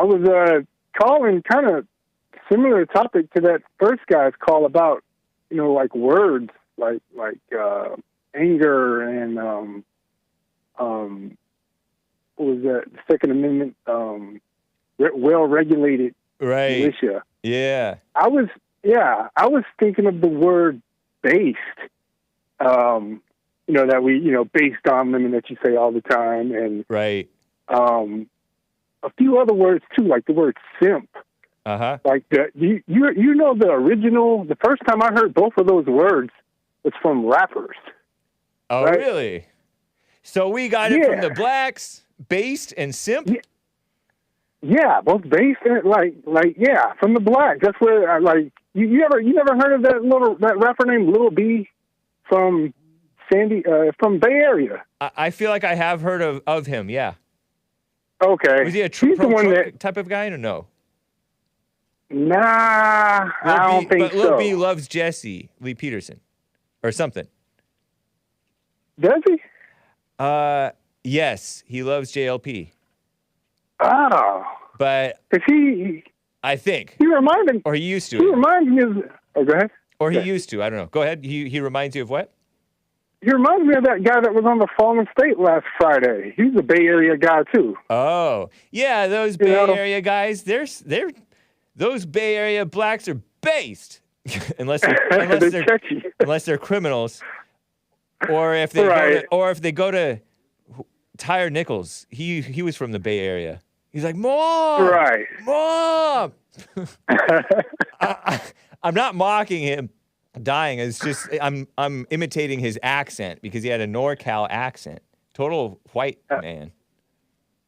was calling kind of similar topic to that first guy's call about, like words, like anger and what was that? Second Amendment, well-regulated militia. Yeah. I was thinking of the word based. That we, based on them and that you say all the time. And right. A few other words too, like the word simp. Uh-huh. Like the the original, the first time I heard both of those words was from rappers. Oh, right? Really? So we got it from the blacks, based and simp? Yeah, both based and from the blacks. That's where you never heard of that rapper named Lil B from from Bay Area? I feel like I have heard of him, yeah. Okay. Was he a He's the one that type of guy or no? Nah, I don't think but so. Lil B loves Jesse Lee Peterson, or something. Does he? Yes, he loves JLP. Oh. But Is he? I think He reminds me. or he used to. He reminds me of. Oh, go ahead. Or he used to. I don't know. Go ahead. He reminds you of what? He reminds me of that guy that was on the Fallen State last Friday. He's a Bay Area guy too. Oh, yeah, those Bay Area guys, they're those Bay Area blacks are based. unless they're criminals. Or if they go to Tyre Nichols. He was from the Bay Area. He's like, "Mom! Right. Mom!" I'm not mocking him dying. It's just I'm imitating his accent because he had a NorCal accent. Total white man.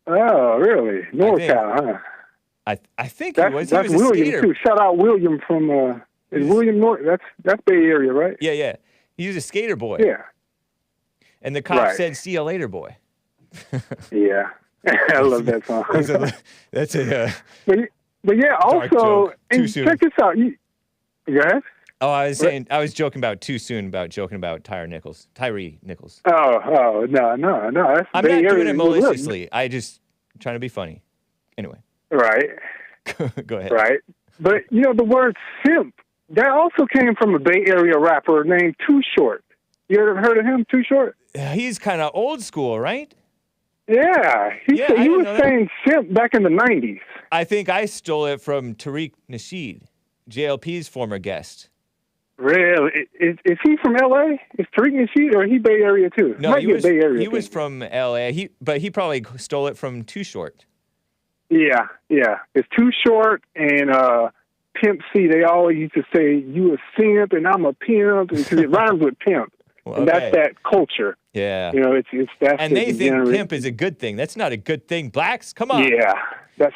Oh, really? NorCal, huh? I think he was. He was a William skater. too. Shout out William from is William North. That's Bay Area, right? Yeah. He was a skater boy. Yeah. And the cop said, "See you later, boy." Yeah. I love that song. That's a. But yeah, also, and check this out. Go ahead. Oh, I was joking about too soon about joking about Tyree Nichols. Oh, no. That's I'm not doing it maliciously. I just trying to be funny. Anyway. Right. Go ahead. Right. But, the word simp, that also came from a Bay Area rapper named Too Short. You ever heard of him, Too Short? He's kind of old school, right? Yeah. He was saying simp back in the 90s. I think I stole it from Tariq Nasheed, JLP's former guest. Really? Is he from L.A.? Is Tariq Nasheed, or is he Bay Area too? No, he was from L.A., but he probably stole it from Too Short. Yeah. It's Too Short and Pimp C. They always used to say, "You a simp and I'm a pimp," because it rhymes with pimp. Well, and that's that culture. Yeah. It's that. And they think pimp is a good thing. That's not a good thing. Blacks, come on. Yeah, that's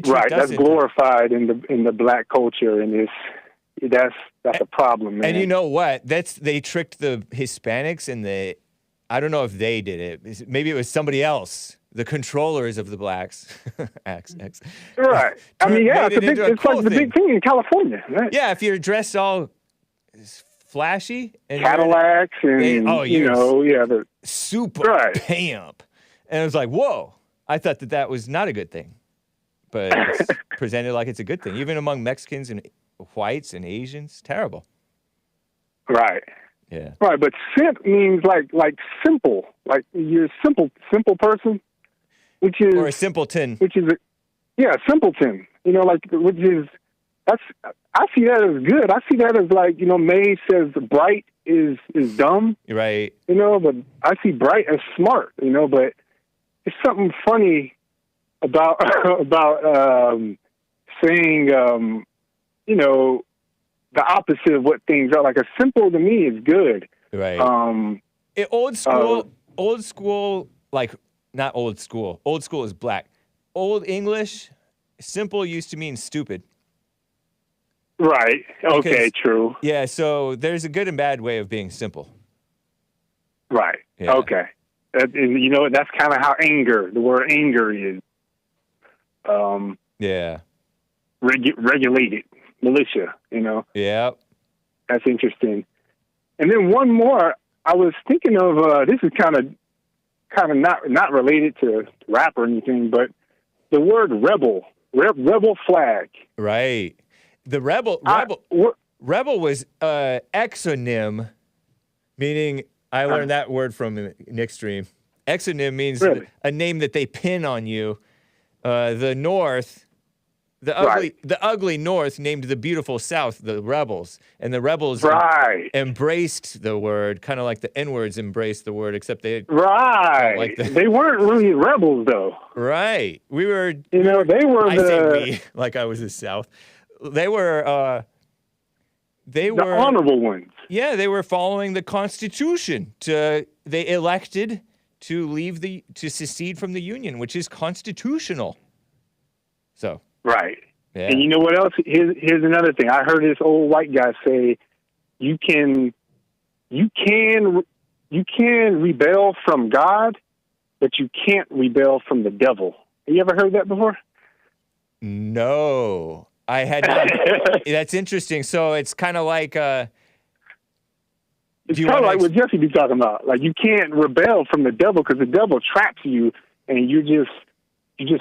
right. That's glorified in the black culture, and that's a problem, man. And you know what? They tricked the Hispanics, and I don't know if they did it. Maybe it was somebody else. The controllers of the blacks. X. Right. I mean, yeah, it's like the big thing in California, right? Yeah, if you're dressed all flashy and Cadillacs the super pimp. And it was like, whoa. I thought that was not a good thing. But it's presented like it's a good thing. Even among Mexicans and whites and Asians, terrible. Right. Yeah. Right, but simp means like simple. Like you're a simple person, which is or a simpleton. Which is simpleton. Which is I see that as good. I see that as like, May says bright is dumb. Right. But I see bright as smart, but it's something funny about saying the opposite of what things are. Like a simple to me is good. Right. Old school, like not old school. Old school is black. Old English, simple used to mean stupid. Right. Okay, true. Yeah, so there's a good and bad way of being simple. Right. Yeah. Okay. And that's kind of how the word anger is. Yeah. Regulated. Militia, Yeah. That's interesting. And then one more, I was thinking of, this is kind of not related to rap or anything, but the word rebel flag. Right. The rebel was exonym, meaning I learned that word from Nick Stream. Exonym means a name that they pin on you. The North, the ugly North named the beautiful South the rebels, and the rebels embraced the word, kind of like the N-words embraced the word, except they they weren't really rebels though. Right. We were. They were say we, like I was the South. They were the honorable ones. Yeah, they were following the Constitution. They elected to secede from the Union, which is constitutional. So. Right. Yeah. And you know what else? Here's another thing. I heard this old white guy say, you can rebel from God, but you can't rebel from the devil. Have you ever heard that before? No. I had not. That's interesting. So it's kind of like. It's kind of like what Jesse be talking about. Like you can't rebel from the devil because the devil traps you, and you just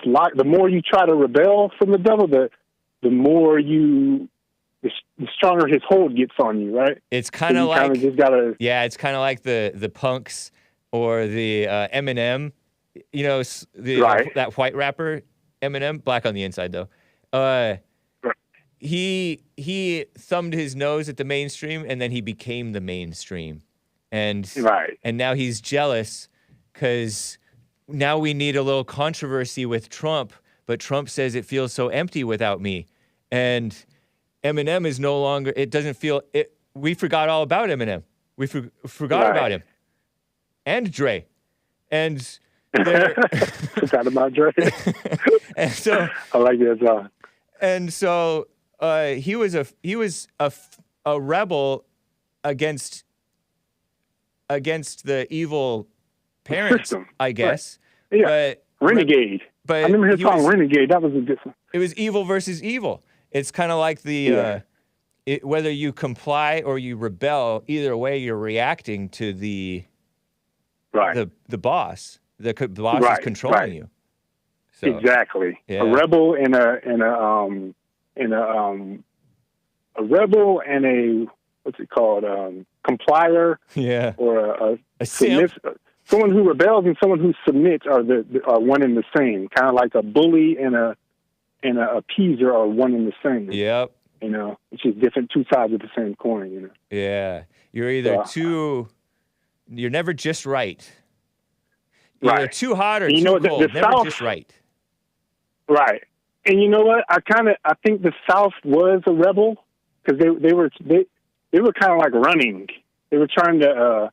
like. The more you try to rebel from the devil, the more the stronger his hold gets on you, right? It's kind of like just gotta. Yeah, it's kind of like the punks or the Eminem. You know, that white rapper Eminem, black on the inside though. He thumbed his nose at the mainstream, and then he became the mainstream, and now he's jealous because now we need a little controversy with Trump, but Trump says it feels so empty without me, and Eminem is no longer. It doesn't feel it. We forgot all about Eminem. We forgot about him, and Dre, and forgot about Dre. And so I like that song. And so. He was a rebel against the evil parents, system. I guess. Right. Yeah, Renegade. But I remember his song Renegade. That was a good song. It was evil versus evil. It's kind of like whether you comply or you rebel. Either way, you're reacting to the boss. The boss is controlling you. So, exactly. Yeah. A rebel and a rebel and a what's it called? Complier. Yeah. Or a simp. Someone who rebels and someone who submits are one and the same. Kind of like a bully and a appeaser are one and the same. Yep. You know, it's just different, two sides of the same coin. You know. Yeah. You're either you're never just right. You're either too hot or too cold. The never South, just right. Right. And you know what? I think the South was a rebel because they were kind of like running. They were trying to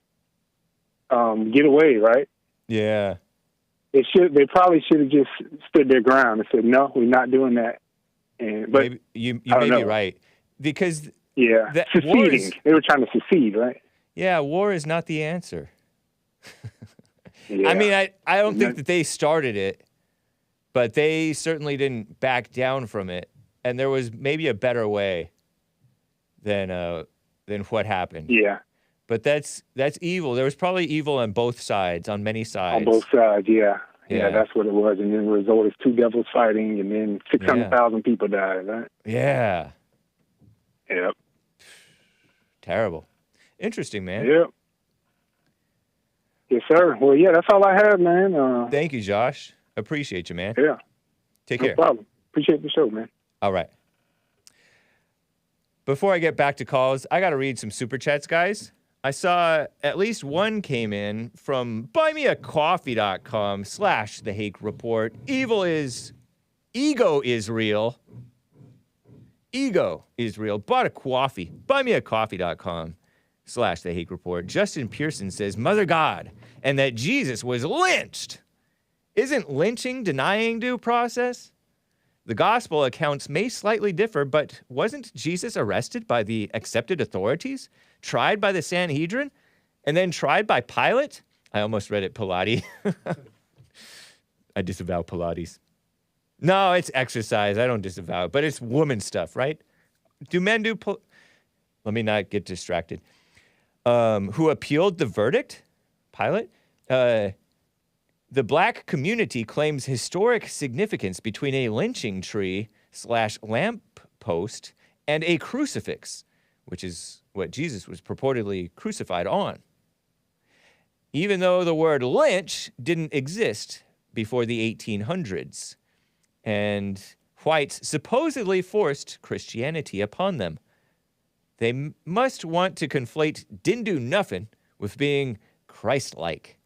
get away, right? Yeah. They probably should have just stood their ground and said, "No, we're not doing that." But maybe, you may be right because seceding. They were trying to secede, right? Yeah, war is not the answer. Yeah. I mean, I don't think that they started it. But they certainly didn't back down from it, and there was maybe a better way than what happened. Yeah. But that's evil. There was probably evil on both sides, on many sides. On both sides, yeah. Yeah, that's what it was. And then the result is two devils fighting, and then 600,000 people died, right? Yeah. Yep. Terrible. Interesting, man. Yep. Yes, sir. Well, yeah, that's all I have, man. Thank you, Josh. Appreciate you, man. Yeah. Take care. No problem. Appreciate the show, man. All right. Before I get back to calls, I got to read some super chats, guys. I saw at least one came in from buymeacoffee.com/The Hake Report. Ego is real. Ego is real. Bought a coffee. Buymeacoffee.com/The Hake Report. Justin Pearson says, Mother God, and that Jesus was lynched. Isn't lynching denying due process? The gospel accounts may slightly differ, but wasn't Jesus arrested by the accepted authorities, tried by the Sanhedrin, and then tried by Pilate? I almost read it Pilates. I disavow Pilates. No, it's exercise. I don't disavow it, but it's woman stuff, right? Do men do... Let me not get distracted. Who appealed the verdict? Pilate? The black community claims historic significance between a lynching tree / lamp post and a crucifix, which is what Jesus was purportedly crucified on. Even though the word lynch didn't exist before the 1800s, and whites supposedly forced Christianity upon them. They must want to conflate didn't do nothing with being Christ-like.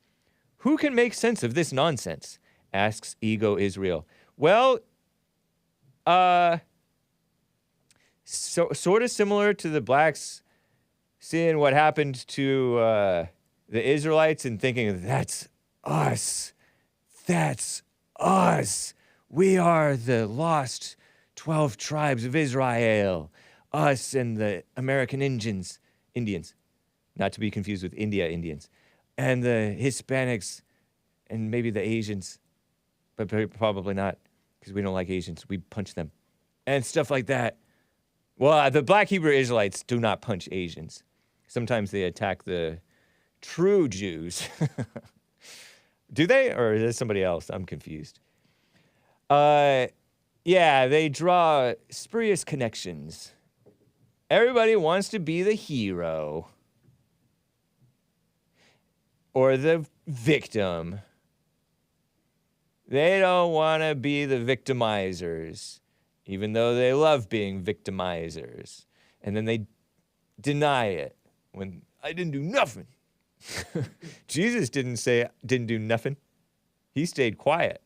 Who can make sense of this nonsense? Asks Ego Israel. Well, sort of similar to the blacks seeing what happened to the Israelites and thinking, that's us. That's us. We are the lost 12 tribes of Israel. Us and the American Indians. Not to be confused with Indians. And the Hispanics, and maybe the Asians, but probably not, because we don't like Asians. We punch them. and stuff like that. Well, the Black Hebrew Israelites do not punch Asians. Sometimes they attack the true Jews. Do they? Or is it somebody else? I'm confused. Yeah, they draw spurious connections. Everybody wants to be the hero. Or the victim. They don't want to be the victimizers, even though they love being victimizers. And then they deny it when I didn't do nothing. Jesus didn't do nothing. He stayed quiet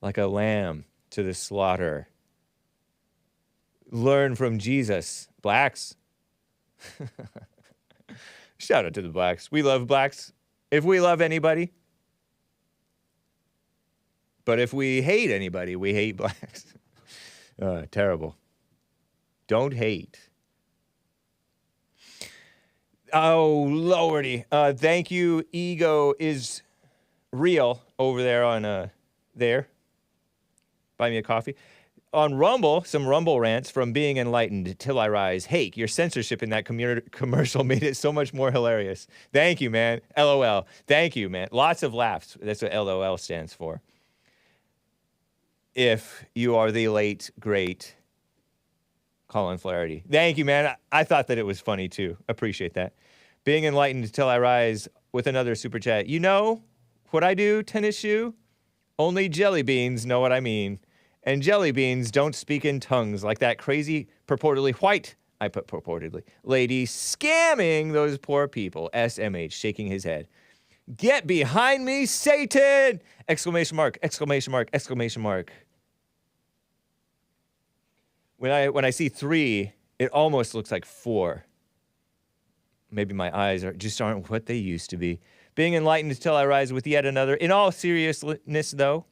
like a lamb to the slaughter. Learn from Jesus, blacks. Shout out to the blacks. We love blacks. If we love anybody. But if we hate anybody, we hate blacks. Terrible. Don't hate. Oh, Lordy. Thank you, Ego is real over there on there. Buy me a coffee. On Rumble, some Rumble rants from Being Enlightened Till I Rise. Hake, your censorship in that commercial made it so much more hilarious. Thank you, man. LOL. Thank you, man. Lots of laughs. That's what LOL stands for. If you are the late, great Colin Flaherty. Thank you, man. I thought that it was funny, too. Appreciate that. Being Enlightened Till I Rise with another super chat. You know what I do, tennis shoe? Only jelly beans know what I mean. And jelly beans don't speak in tongues like that crazy, purportedly white, I put purportedly, lady scamming those poor people. SMH shaking his head. Get behind me, Satan! Exclamation mark, exclamation mark, exclamation mark. When I see 3, it almost looks like 4. Maybe my eyes aren't what they used to be. Being Enlightened Till I Rise with yet another. In all seriousness, though,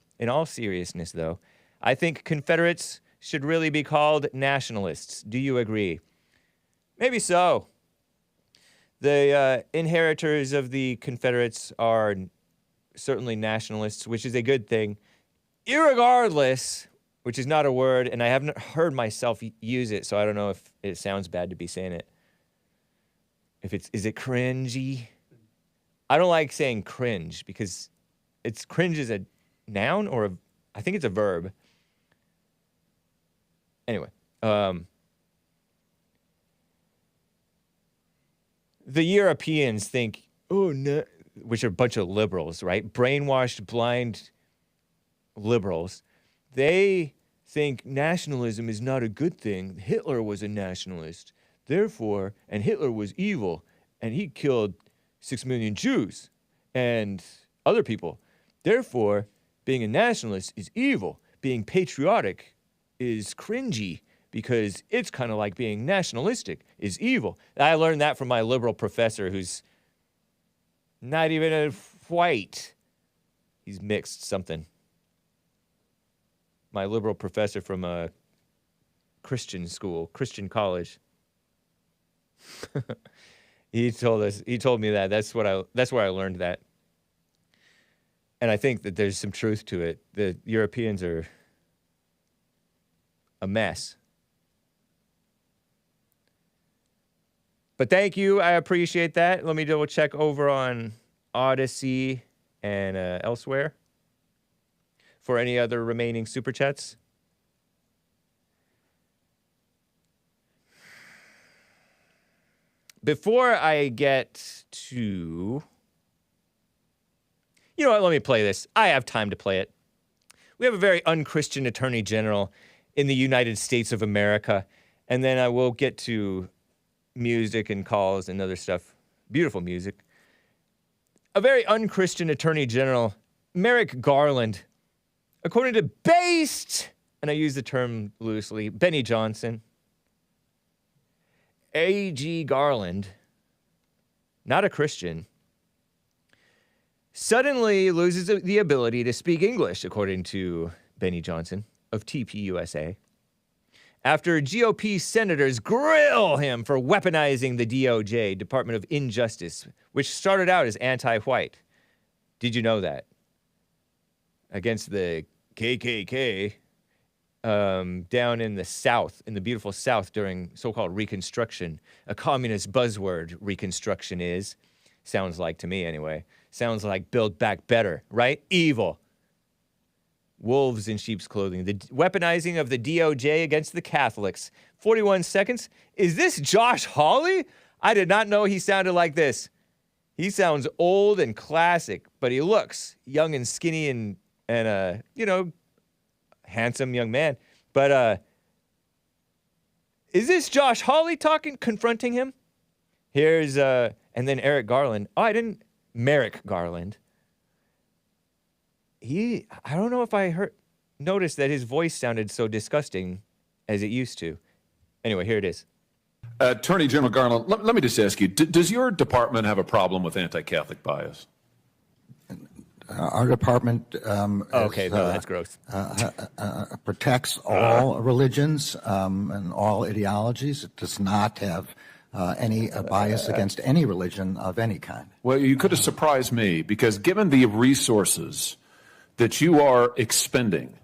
I think Confederates should really be called nationalists. Do you agree? Maybe so. The inheritors of the Confederates are certainly nationalists, which is a good thing. Irregardless, which is not a word, and I haven't heard myself use it, so I don't know if it sounds bad to be saying it. Is it cringy? I don't like saying cringe because cringe is a noun or I think it's a verb. Anyway, the Europeans think, which are a bunch of liberals, right? Brainwashed, blind liberals. They think nationalism is not a good thing. Hitler was a nationalist. Therefore, and Hitler was evil, and he killed 6 million Jews and other people. Therefore, being a nationalist is evil. Being patriotic is cringy because it's kind of like being nationalistic is evil. I learned that from my liberal professor who's not even a white. He's mixed something. My liberal professor from a Christian school, Christian college. He told me that. That's where I learned that. And I think that there's some truth to it. The Europeans are a mess. But thank you. I appreciate that. Let me double check over on Odyssey and elsewhere for any other remaining super chats. Before I get to... You know what? Let me play this. I have time to play it. We have a very unchristian attorney general in the United States of America. And then I will get to music and calls and other stuff. Beautiful music. A very unchristian attorney general, Merrick Garland, according to based, and I use the term loosely, Benny Johnson, A.G. Garland, not a Christian, suddenly loses the ability to speak English, according to Benny Johnson of TPUSA, after GOP senators grill him for weaponizing the DOJ, Department of Injustice, which started out as anti-white. Did you know that? Against the KKK, down in the South, in the beautiful South during so-called Reconstruction. A communist buzzword, Reconstruction is. Sounds like to me, anyway. Sounds like Build Back Better, right? Evil. Wolves in sheep's clothing. The weaponizing of the DOJ against the Catholics. 41 seconds. Is this Josh Hawley? I did not know he sounded like this. He sounds old and classic, but he looks young and skinny and handsome young man. But is this Josh Hawley talking, confronting him? Here's, and then Merrick Garland. Merrick Garland. I don't know if I noticed that his voice sounded so disgusting as it used to. Anyway, here it is. Attorney General Garland, let me just ask you, does your department have a problem with anti-Catholic bias? Our department that's gross. Protects all religions and all ideologies. It does not have any bias against any religion of any kind. Well, you could have surprised me, because given the resources that you are expending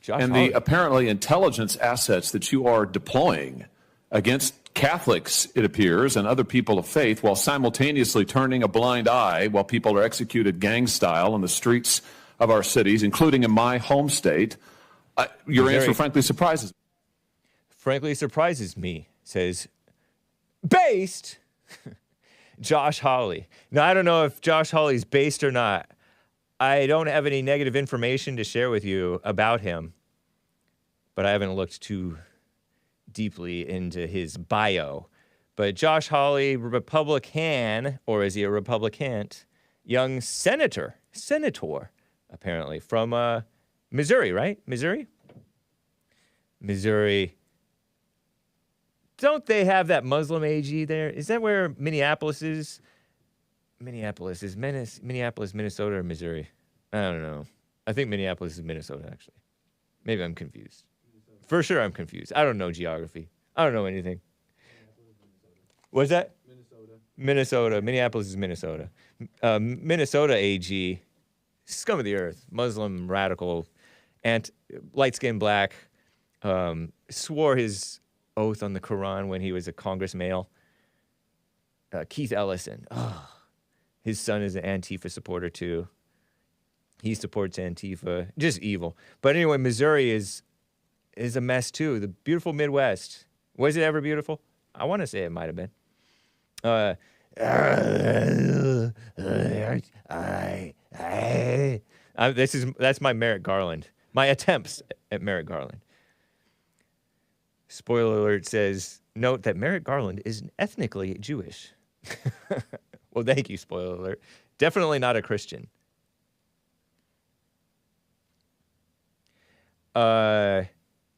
and the apparently intelligence assets that you are deploying against Catholics, it appears, and other people of faith, while simultaneously turning a blind eye while people are executed gang style in the streets of our cities, including in my home state, your answer frankly surprises me. Frankly surprises me, says based Josh Hawley. Now, I don't know if Josh Hawley's based or not. I don't have any negative information to share with you about him, but I haven't looked too deeply into his bio. But Josh Hawley, Republican, or is he a Republican? Young senator, apparently, from Missouri, right? Missouri. Don't they have that Muslim AG there? Is that where Minneapolis is? Minneapolis, Minnesota, or Missouri? I don't know. I think Minneapolis is Minnesota, actually. Maybe I'm confused. For sure I'm confused. I don't know geography. I don't know anything. What's that? Minnesota. Minneapolis is Minnesota. Minnesota AG, scum of the earth, Muslim, radical, light-skinned black, swore his oath on the Quran when he was a Congress male. Keith Ellison. His son is an Antifa supporter, too. He supports Antifa. Just evil. But anyway, Missouri is a mess, too. The beautiful Midwest. Was it ever beautiful? I want to say it might have been. That's my Merrick Garland. My attempts at Merrick Garland. Spoiler alert says, note that Merrick Garland is ethnically Jewish. Well, thank you, spoiler alert. Definitely not a Christian.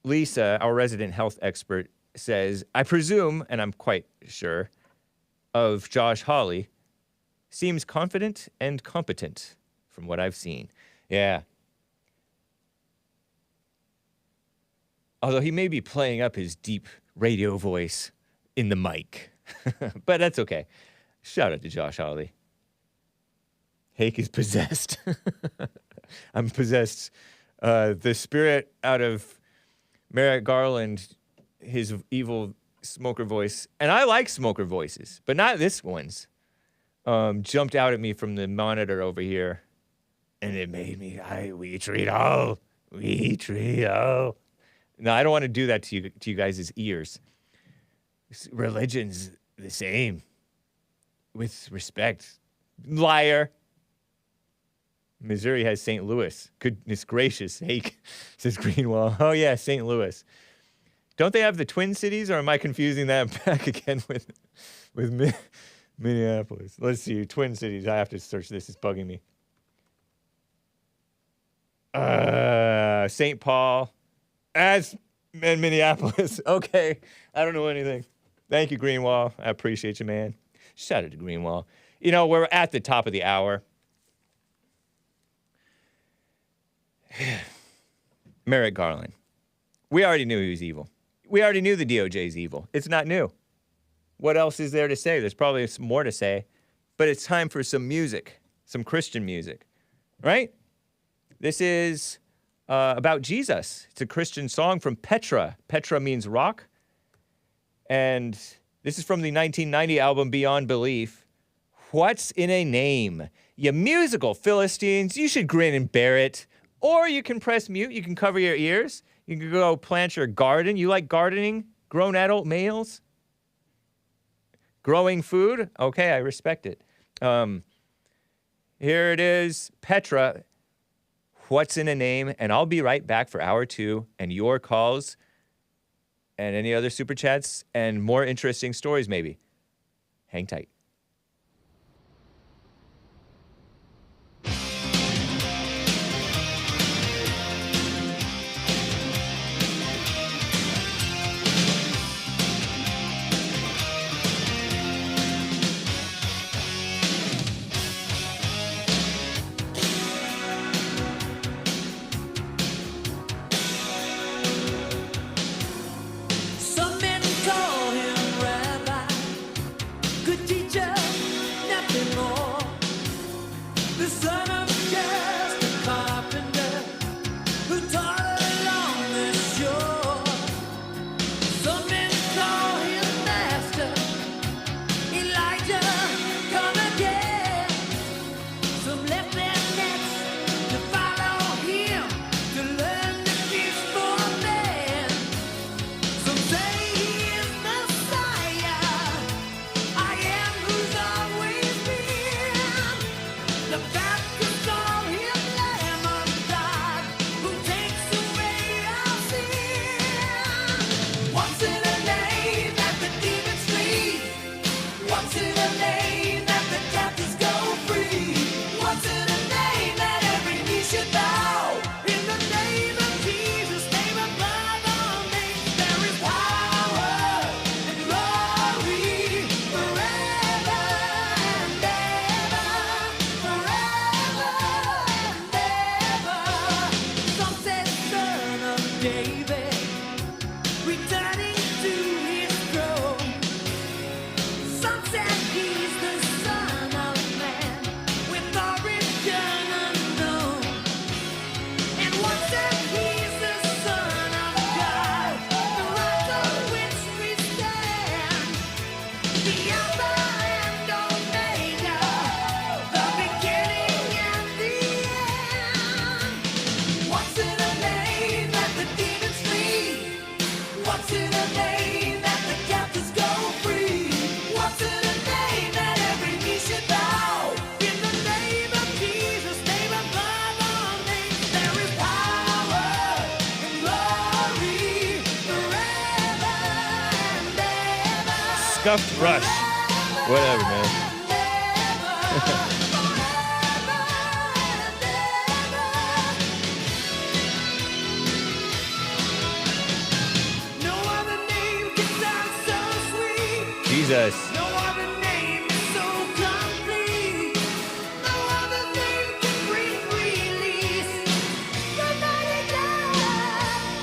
Lisa, our resident health expert, says, I presume, and I'm quite sure, of Josh Hawley, seems confident and competent from what I've seen. Yeah. Although he may be playing up his deep radio voice in the mic. But that's okay. Shout out to Josh Hawley. Hake is possessed. I'm possessed. The spirit out of Merrick Garland, his evil smoker voice, and I like smoker voices, but not this one's, jumped out at me from the monitor over here, and it made me, we trio. No, I don't want to do that to you guys' ears. Religion's the same. With respect. Liar. Missouri has St. Louis. Goodness gracious. Hake, says Greenwell. Oh, yeah, St. Louis. Don't they have the Twin Cities, or am I confusing that back again with Minneapolis? Let's see. Twin Cities. I have to search this. It's bugging me. St. Paul. And Minneapolis. Okay. I don't know anything. Thank you, Greenwell. I appreciate you, man. Shout out to Greenwell. You know, we're at the top of the hour. Merrick Garland. We already knew he was evil. We already knew the DOJ is evil. It's not new. What else is there to say? There's probably some more to say, but it's time for some music, some Christian music, right? This is about Jesus. It's a Christian song from Petra. Petra means rock. And this is from the 1990 album Beyond Belief. What's in a name? You musical Philistines, you should grin and bear it. Or you can press mute, you can cover your ears. You can go plant your garden. You like gardening, grown adult males? Growing food? Okay, I respect it. Here it is, Petra. What's in a name? And I'll be right back for hour 2 and your calls and any other super chats and more interesting stories maybe. Hang tight. Some men call him rabbi, good teacher, nothing more. The son of just a carpenter who taught along the shore. Some men call him master, Elijah, come again. Some left their nets to follow him, to learn the fish for man. Some say he is Messiah. I am who's always been. The Baptists call him Lamb of God, who takes away our sin. What's in a name that the demons flee? What's in a name that the captives go free? What's in a name that every knee should bow? In the name of Jesus, name above all names, there is power and glory forever and ever, forever and ever. Some say Son of David, returning to his throne. Some said he's the Son of Man, with origin unknown. And one said he's the Son of God, the rock on which we stand. The Alpha and Omega, the beginning and the end. What's in a name that the demons flee? What's in a name that the captives go free? What's in a name that every knee should bow? In the name of Jesus, name above all names, there is power and glory forever and ever. Scuffed brush. Whatever, man. No other name can sound so sweet. Jesus. No other name is so complete. No other name can bring release. The mighty God,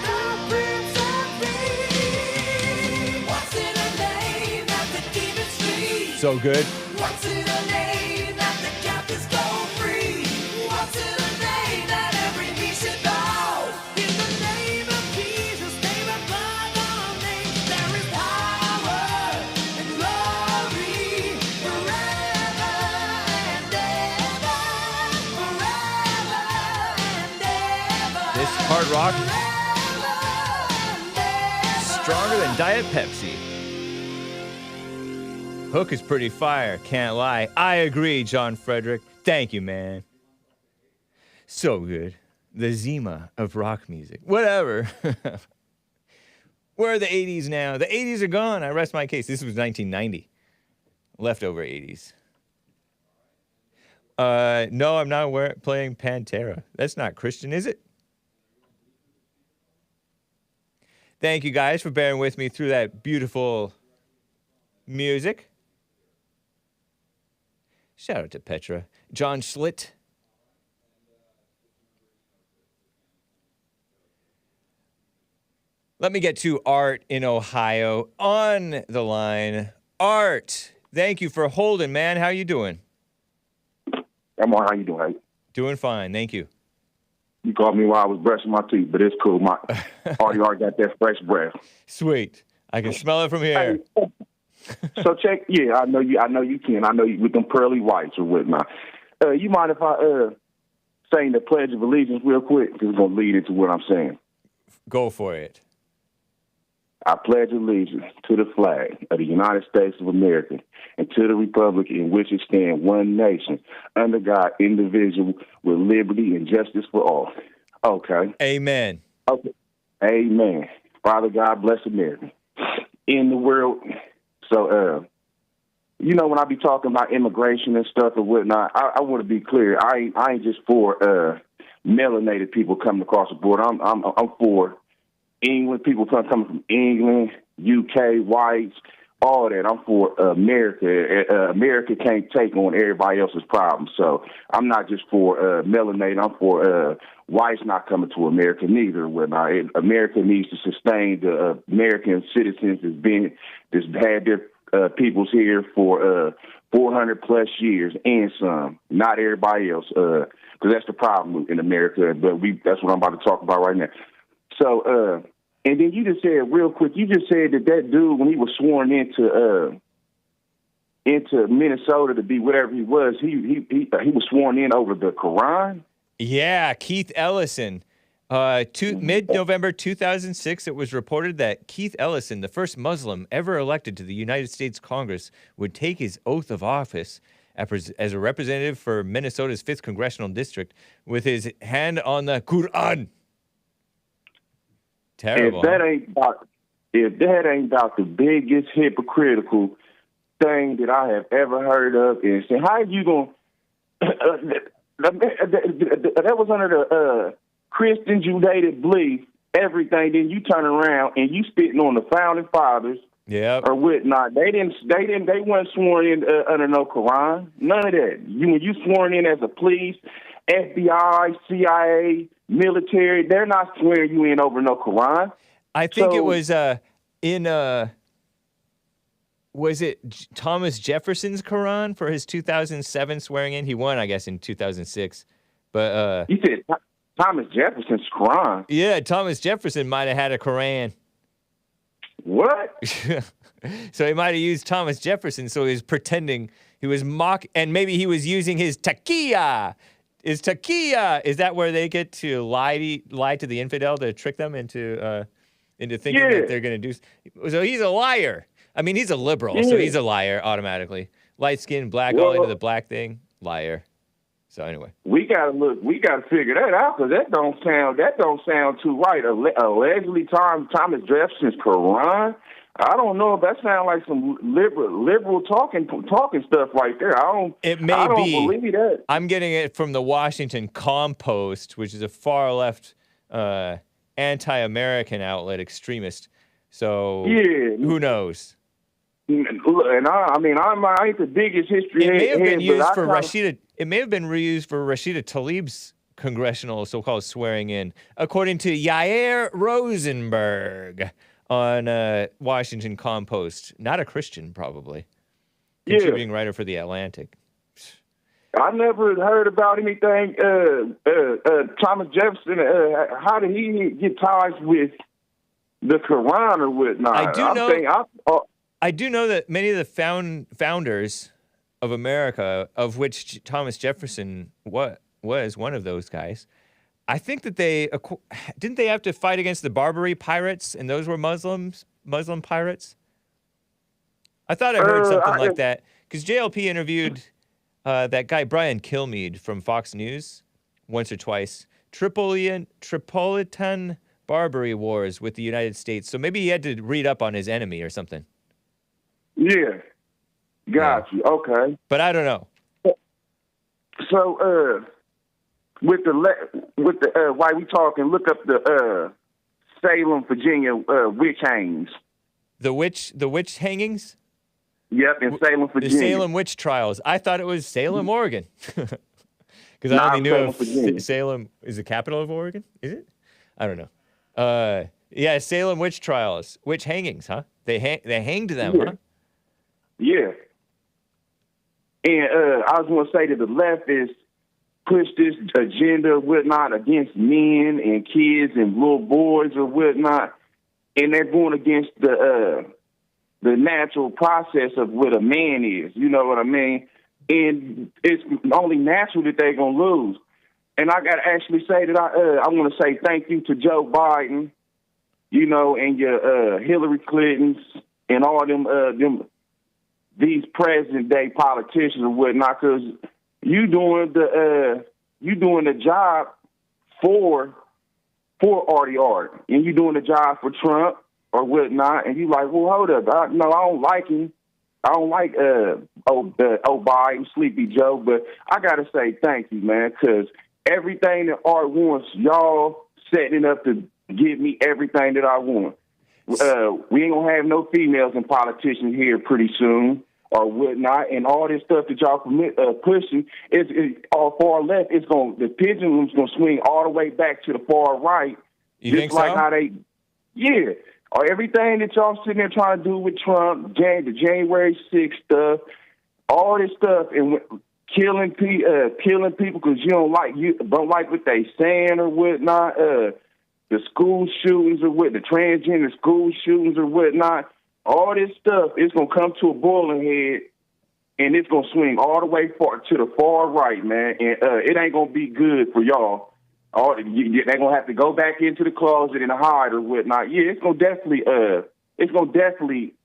the Prince of Peace. What's in a name that the demons flee? So good. What's in a name that the captives go free? What's in a name that every knee should bow? In the name of Jesus, name above all names, there is power and glory forever and ever, forever and ever. This hard rock, stronger than Diet Pepsi. Hook is pretty fire, can't lie. I agree, John Frederick. Thank you, man. So good. The Zima of rock music. Whatever. Where are the 80s now? The 80s are gone. I rest my case. This was 1990. Leftover 80s. No, I'm not playing Pantera. That's not Christian, is it? Thank you guys for bearing with me through that beautiful music. Shout out to Petra. John Schlitt. Let me get to Art in Ohio on the line. Art, thank you for holding, man. How you doing? I'm on. How you doing? Doing fine, thank you. You called me while I was brushing my teeth, but it's cool. My already got that fresh breath. Sweet. I can smell it from here. So check. Yeah, I know you can. I know you with them pearly whites or whatnot. You mind if I saying the Pledge of Allegiance real quick? Because it's gonna lead into what I'm saying. Go for it. I pledge allegiance to the flag of the United States of America and to the republic in which it stands, one nation, under God, indivisible, with liberty and justice for all. Okay. Amen. Okay. Amen. Father God, bless America. In the world, so, when I be talking about immigration and stuff and whatnot, I want to be clear. I ain't just for melanated people coming across the border. I'm for England, people coming from England, UK, whites, all that. I'm for America. America can't take on everybody else's problems. So I'm not just for melanated. I'm for whites not coming to America neither. America needs to sustain the American citizens that's had their peoples here for 400 plus years and some. Not everybody else, because that's the problem in America. But that's what I'm about to talk about right now. So, and then you just said real quick, you just said that dude, when he was sworn into Minnesota to be whatever he was, he was sworn in over the Quran? Yeah, Keith Ellison. Mid-November 2006, it was reported that Keith Ellison, the first Muslim ever elected to the United States Congress, would take his oath of office as a representative for Minnesota's 5th Congressional District with his hand on the Quran. Terrible. If that ain't about the biggest hypocritical thing that I have ever heard of, and say, how are you going? That was under the Christian Judaic belief. Everything. Then you turn around and you spitting on the founding fathers, or whatnot. They weren't sworn in under no Quran. None of that. When you sworn in as a police, FBI, CIA, military, they're not swearing you in over no Quran. I think it was was it Thomas Jefferson's Quran for his 2007 swearing in? He won, I guess, in 2006. But you said Thomas Jefferson's Quran? Yeah, Thomas Jefferson might have had a Quran. What? So he might have used Thomas Jefferson, so he was pretending he was and maybe he was using his taqiyya. Is that where they get to lie to the infidel to trick them into thinking that they're going to do? So he's a liar. I mean, he's a liberal, so he's a liar automatically. Light skin, black, all into the black thing, liar. So anyway, we gotta figure that out, because that don't sound too right. Allegedly, Thomas Jefferson's Quran. I don't know if that sounds like some liberal talking stuff right there. I don't believe that. I'm getting it from the Washington Compost, which is a far left, anti-American outlet, extremist. So who knows? And I ain't the biggest history. It may have been used for Rashida. It may have been reused for Rashida Tlaib's congressional so-called swearing in, according to Yair Rosenberg on Washington Compost. Not a Christian, probably. Contributing writer for The Atlantic. I never heard about anything. Thomas Jefferson, how did he get ties with the Quran or whatnot? I do know that many of the founders of America, of which Thomas Jefferson was one of those guys, I think that didn't they have to fight against the Barbary pirates, and those were Muslim pirates? I thought I heard something like that, because JLP interviewed that guy Brian Kilmeade from Fox News once or twice. Tripolitan Barbary Wars with the United States. So maybe he had to read up on his enemy or something. Yeah, got you. Okay, but I don't know. So, with the while we talking, look up the Salem, Virginia witch hangings. The witch hangings? Yep, in Salem, Virginia. The Salem witch trials. I thought it was Salem, Oregon, because I only knew if Salem is the capital of Oregon. Is it? I don't know. Yeah, Salem witch trials, witch hangings, huh? They hanged them, huh? Yeah. And I was going to say that the left is push this agenda or whatnot against men and kids and little boys or whatnot, and they're going against the natural process of what a man is. You know what I mean? And it's only natural that they're going to lose. And I got to actually say that I want to say thank you to Joe Biden, you know, and your Hillary Clintons and all these present day politicians or whatnot, because you doing the job for RDR, and you doing the job for Trump or whatnot, and you like, well, hold up, I don't like him. I don't like Biden, Sleepy Joe, but I got to say thank you, man, because everything that Art wants, y'all setting up to give me everything that I want. We ain't going to have no females and politicians here pretty soon or whatnot, and all this stuff that y'all pushing is all far left. The pendulum's going to swing all the way back to the far right. You think like so? How they, yeah. Or everything that y'all sitting there trying to do with Trump, the January 6th stuff, all this stuff, and killing people because you don't like what they saying or whatnot. The school shootings or what, the transgender school shootings or whatnot. All this stuff is gonna come to a boiling head, and it's gonna swing all the way to the far right, man. And it ain't gonna be good for y'all. They're gonna have to go back into the closet and hide or whatnot. Yeah, it's gonna definitely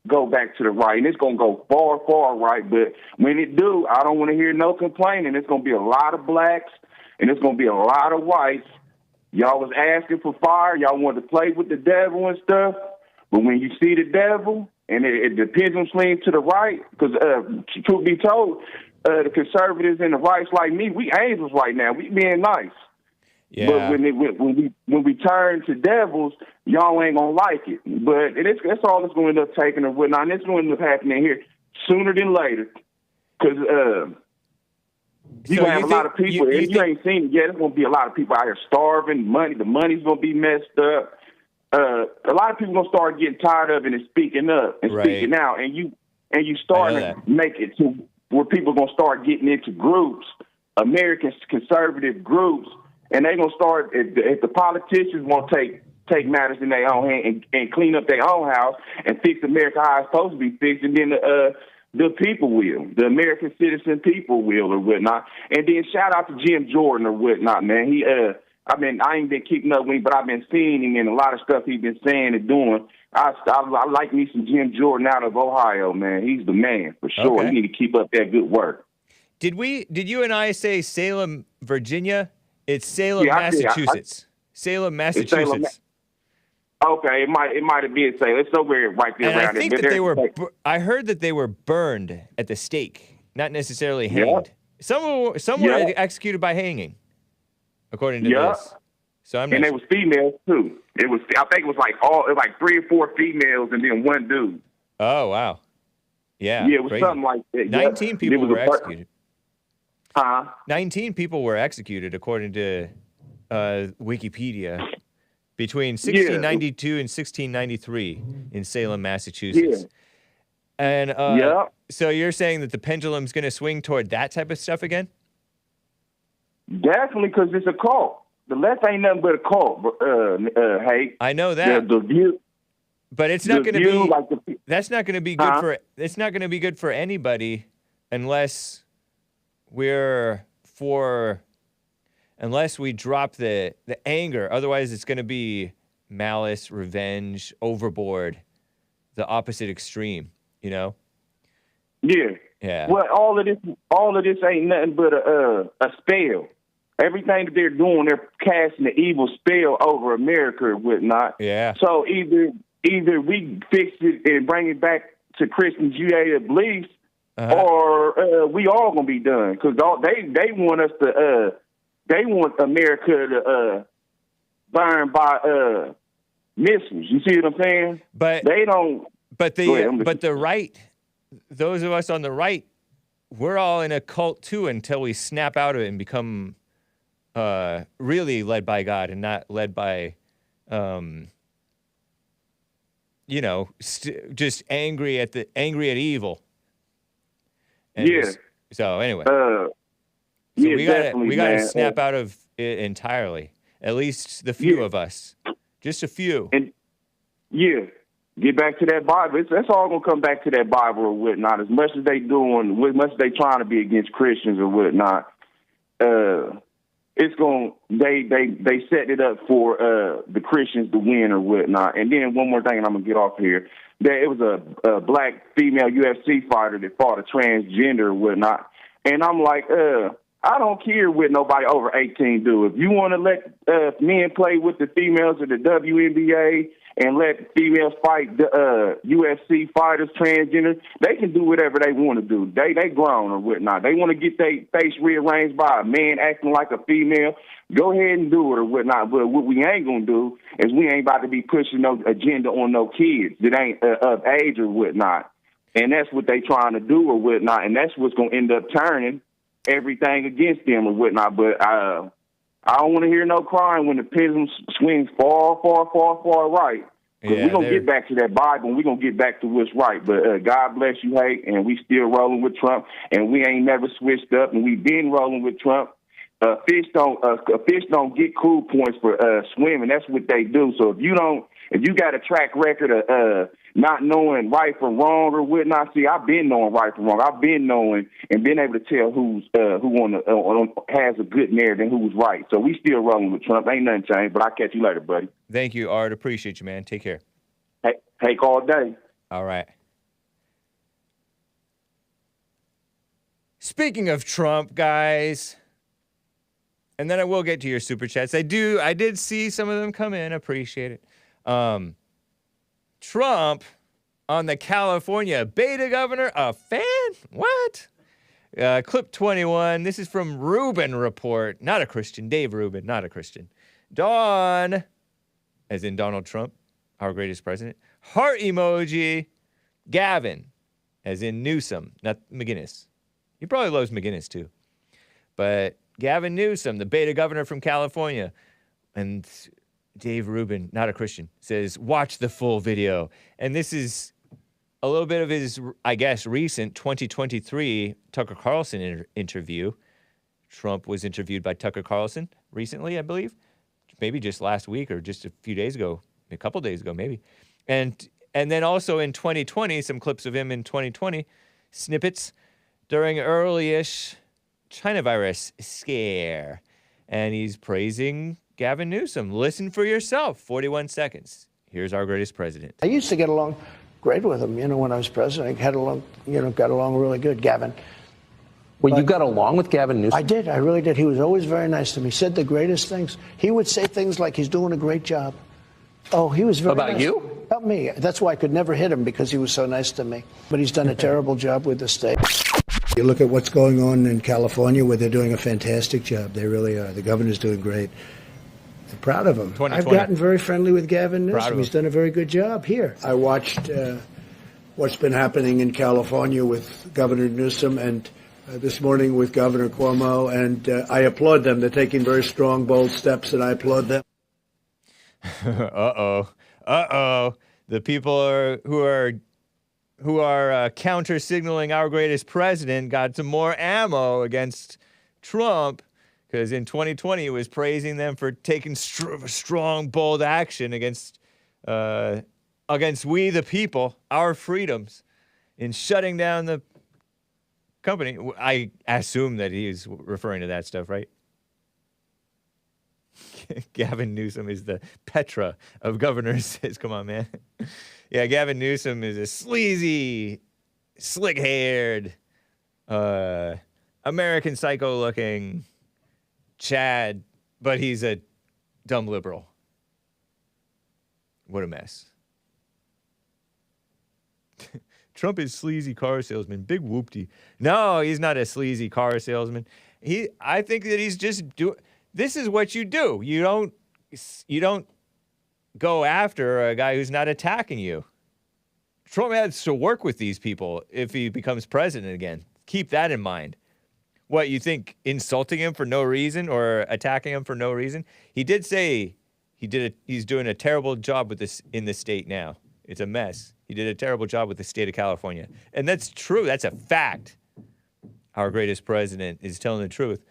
go back to the right, and it's gonna go far, far right. But when it do, I don't want to hear no complaining. It's gonna be a lot of blacks, and it's gonna be a lot of whites. Y'all was asking for fire. Y'all wanted to play with the devil and stuff. But when you see the devil and the pendulum swings to the right, because truth be told, the conservatives and the rights like me, we angels right now. We being nice. Yeah. But when we turn to devils, y'all ain't gonna like it. But that's all it's going to end up taking or whatnot. And it's going to end up happening here sooner than later. Because you have a lot of people, and you ain't seen it yet. There's going to be a lot of people out here starving. The money's going to be messed up. A lot of people going to start getting tired of it and speaking up and speaking out. And you starting to make it to where people are going to start getting into groups, American conservative groups. And they're going to start, if the politicians won't take matters in their own hand and clean up their own house and fix America how it's supposed to be fixed, and then the people will, the American citizen people will or whatnot. And then shout out to Jim Jordan or whatnot, man. I ain't been keeping up with him, but I've been seeing him and a lot of stuff he's been saying and doing. I like me some Jim Jordan out of Ohio, man. He's the man for sure. Okay. You need to keep up that good work. Did you and I say Salem, Virginia? It's Salem, Massachusetts. Salem, Massachusetts. Okay, it might have been Salem. It's somewhere right there and around I think there. that they were. I heard that they were burned at the stake, not necessarily hanged. Some were executed by hanging, according to this. So I'm not they was females too. I think it was like 3 or 4 females and then 1 dude. Oh wow. Yeah. Yeah, it was crazy. something like that. 19 people were executed. 19 people were executed, according to Wikipedia, between 1692 and 1693 in Salem, Massachusetts. And so you're saying that the pendulum's going to swing toward that type of stuff again? Definitely, because it's a cult. The left ain't nothing but a cult, Hake. I know that. The view. But it's not going to be. That's not going to be good for. It's not going to be good for anybody unless unless we drop the anger. Otherwise, it's going to be malice, revenge, overboard, the opposite extreme. You know? Yeah. Well, all of this ain't nothing but a spell. Everything that they're doing, they're casting the evil spell over America or whatnot. Yeah. So either we fix it and bring it back to Christian Judeo beliefs, or we all gonna be done, because they want us to they want America to burn by missiles. You see what I'm saying? But they don't. But the right, those of us on the right, we're all in a cult too until we snap out of it and become really led by God and not led by just angry at evil. And so anyway. So Yeah, we gotta man. snap out of it entirely. At least the few of us. Just a few. And yeah, get back to that Bible. That's all gonna come back to that Bible or whatnot. As much as they doing, as much as they trying to be against Christians or whatnot, it's going they set it up for the Christians to win or whatnot. And then one more thing, and I'm gonna get off here. That it was a black female UFC fighter that fought a transgender or whatnot. And I'm like, I don't care what nobody over 18 do. If you want to let men play with the females of the WNBA and let females fight the UFC fighters transgender, they can do whatever they want to do. They grown or whatnot. They want to get their face rearranged by a man acting like a female. Go ahead and do it or whatnot. But what we ain't gonna do is we ain't about to be pushing no agenda on no kids that ain't of age or whatnot. And that's what they trying to do or whatnot. And that's what's gonna end up turning everything against them or whatnot. But I don't want to hear no crying when the pendulum swings far, far, far, far right. Because we're going to get back to that Bible and we're going to get back to what's right. But God bless you, Hake, and we still rolling with Trump, and we ain't never switched up, and we been rolling with Trump. Fish don't get cool points for swimming. That's what they do. So if you got a track record of not knowing right from wrong or whatnot, see, I've been knowing right from wrong. I've been knowing and been able to tell who has a good narrative and who's right. So we still rolling with Trump. Ain't nothing changed. But I'll catch you later, buddy. Thank you, Art. Appreciate you, man. Take care. Hake all day. All right. Speaking of Trump, guys. And then I will get to your super chats. I did see some of them come in. Appreciate it. Trump on the California beta governor, a fan? What? Clip 21. This is from Rubin Report. Not a Christian. Dave Rubin, not a Christian. Dawn, as in Donald Trump, our greatest president. Heart emoji. Gavin, as in Newsom, not McGinnis. He probably loves McGinnis too. But Gavin Newsom, the beta governor from California. And Dave Rubin, not a Christian, says, watch the full video. And this is a little bit of his, I guess, recent 2023 Tucker Carlson interview. Trump was interviewed by Tucker Carlson recently, I believe. Maybe just last week or just a few days ago, a couple days ago, maybe. And then also in 2020, some clips of him in 2020, snippets during early-ish China virus scare. And he's praising Gavin Newsom. Listen for yourself. 41 seconds. Here's our greatest president. I used to get along great with him, when I was president. I got along really good, Gavin. Well, you got along with Gavin Newsom? I did. I really did. He was always very nice to me. He said the greatest things. He would say things like he's doing a great job. Oh, he was very About nice. you? About me. That's why I could never hit him, because he was so nice to me. But he's done a terrible job with the state. You look at what's going on in California, where they're doing a fantastic job. They really are. The governor's doing great. I'm proud of him. I've gotten very friendly with Gavin Newsom. He's done a very good job here. I watched what's been happening in California with Governor Newsom and this morning with Governor Cuomo, and I applaud them. They're taking very strong, bold steps, and I applaud them. Uh-oh. The people who are counter-signaling our greatest president got some more ammo against Trump, because in 2020 he was praising them for taking strong, bold action against we the people, our freedoms, in shutting down the company. I assume that he's referring to that stuff, right? Gavin Newsom is the Petra of governors. Says, come on, man. Yeah, Gavin Newsom is a sleazy, slick-haired, American Psycho-looking Chad, but he's a dumb liberal. What a mess. Trump is sleazy car salesman. Big whoopty. No, he's not a sleazy car salesman. I think that he's just this is what you do. You don't go after a guy who's not attacking you. Trump has to work with these people if he becomes president again. Keep that in mind. What, you think insulting him for no reason or attacking him for no reason? He did say he's doing a terrible job with this in the state now. It's a mess. He did a terrible job with the state of California. And that's true. That's a fact. Our greatest president is telling the truth.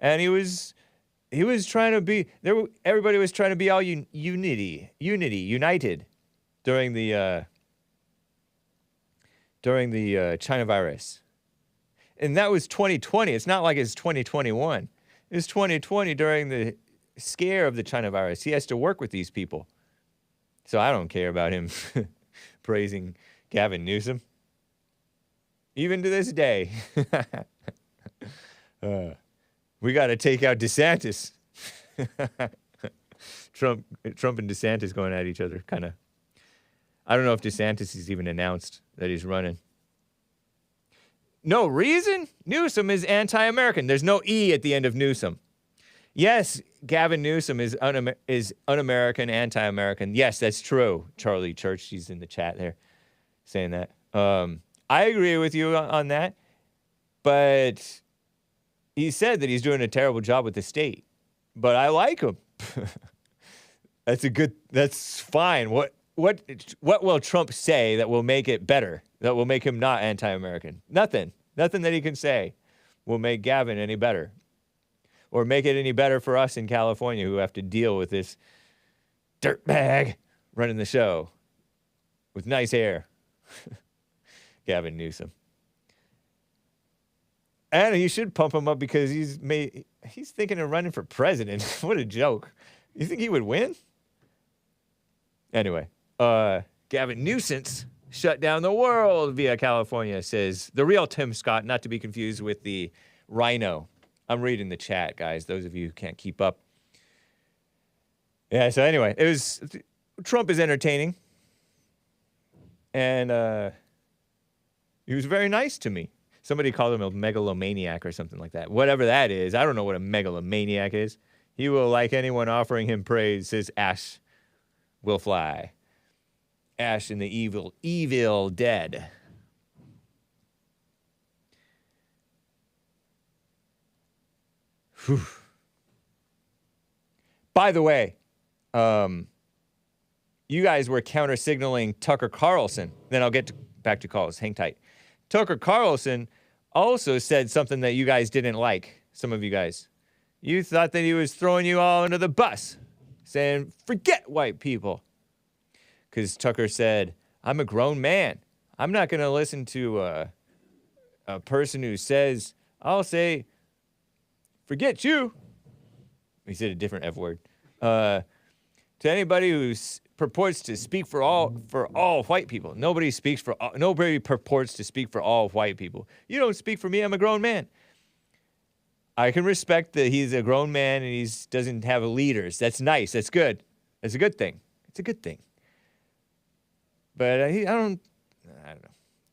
And he was trying to be there. Everybody was trying to be all united during the China virus. And that was 2020. It's not like it's 2021. It was 2020 during the scare of the China virus. He has to work with these people. So I don't care about him praising Gavin Newsom. Even to this day. We got to take out DeSantis. Trump and DeSantis going at each other, kind of. I don't know if DeSantis has even announced that he's running. No reason? Newsom is anti-American. There's no E at the end of Newsom. Yes, Gavin Newsom is un-American, anti-American. Yes, that's true. Charlie Church, she's in the chat there saying that. I agree with you on that. But he said that he's doing a terrible job with the state. But I like him. That's fine. What will Trump say that will make it better? That will make him not anti-American? Nothing. Nothing that he can say will make Gavin any better. Or make it any better for us in California who have to deal with this dirtbag running the show with nice hair. Gavin Newsom. And he should pump him up because he's thinking of running for president. What a joke. You think he would win? Anyway, Gavin Newsom shut down the world via California, says the real Tim Scott, not to be confused with the rhino. I'm reading the chat, guys, those of you who can't keep up. Yeah, so anyway, Trump is entertaining. And he was very nice to me. Somebody called him a megalomaniac or something like that. Whatever that is, I don't know what a megalomaniac is. He will like anyone offering him praise. His ash will fly. Ash and the evil dead. Whew. By the way, you guys were counter-signaling Tucker Carlson. Then I'll get back to calls. Hang tight. Tucker Carlson also said something that you guys didn't like, some of you guys. You thought that he was throwing you all under the bus, saying, forget white people. Because Tucker said, I'm a grown man. I'm not going to listen to a person who says, I'll say, forget you. He said a different F word. To anybody who purports to speak for all white people. Nobody purports to speak for all white people. You don't speak for me. I'm a grown man. I can respect that he's a grown man and he doesn't have leaders. That's nice. That's good. That's a good thing. It's a good thing. But I don't know.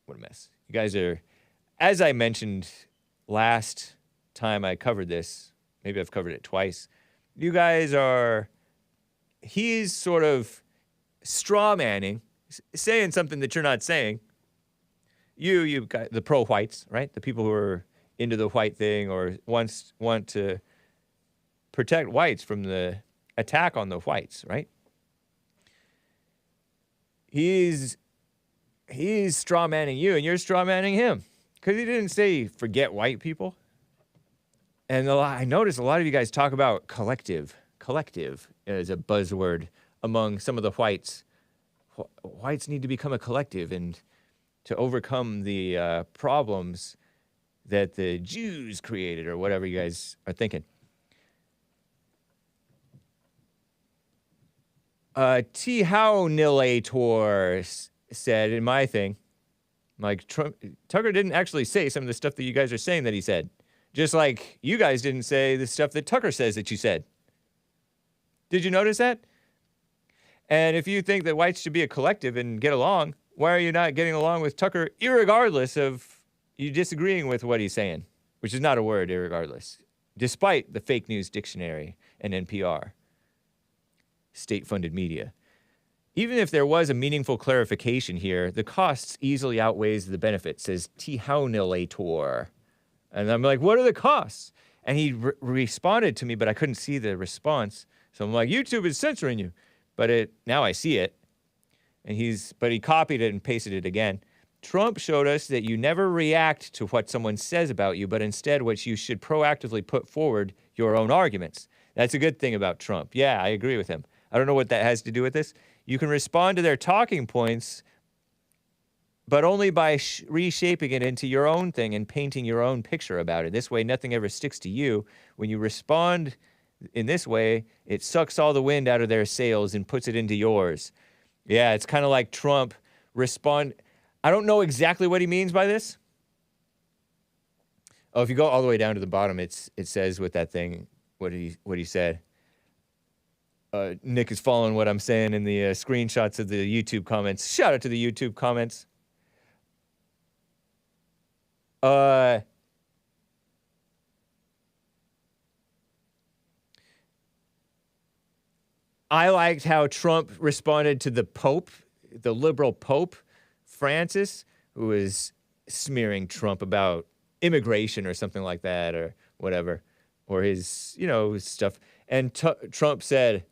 What a mess. You guys are, as I mentioned last time I covered this, maybe I've covered it twice. You guys are, he's sort of straw-manning, saying something that you're not saying. You got the pro-whites, right? The people who are into the white thing or want to protect whites from the attack on the whites, right? He's straw-manning you, and you're straw-manning him. Because he didn't say, forget white people. And I noticed a lot of you guys talk about collective. Collective is a buzzword among some of the whites. Whites need to become a collective and to overcome the problems that the Jews created, or whatever you guys are thinking. T. Hownillator said in my thing, like, Tucker didn't actually say some of the stuff that you guys are saying that he said. Just like you guys didn't say the stuff that Tucker says that you said. Did you notice that? And if you think that whites should be a collective and get along, why are you not getting along with Tucker, irregardless of you disagreeing with what he's saying? Which is not a word, irregardless. Despite the fake news dictionary and NPR. State-funded media. Even if there was a meaningful clarification here, the costs easily outweighs the benefit, says T. Hownillator. And I'm like, what are the costs? And he responded to me, but I couldn't see the response. So I'm like, YouTube is censoring you. But now I see it. And he copied it and pasted it again. Trump showed us that you never react to what someone says about you, but instead what you should proactively put forward your own arguments. That's a good thing about Trump. Yeah, I agree with him. I don't know what that has to do with this. You can respond to their talking points, but only by reshaping it into your own thing and painting your own picture about it. This way, nothing ever sticks to you. When you respond in this way, it sucks all the wind out of their sails and puts it into yours. Yeah, it's kind of like Trump respond. I don't know exactly what he means by this. Oh, if you go all the way down to the bottom, it says with that thing what he said. Nick is following what I'm saying in the screenshots of the YouTube comments. Shout out to the YouTube comments. I liked how Trump responded to the Pope, the liberal Pope, Francis, who was smearing Trump about immigration or something like that or whatever, or his, his stuff. And Trump said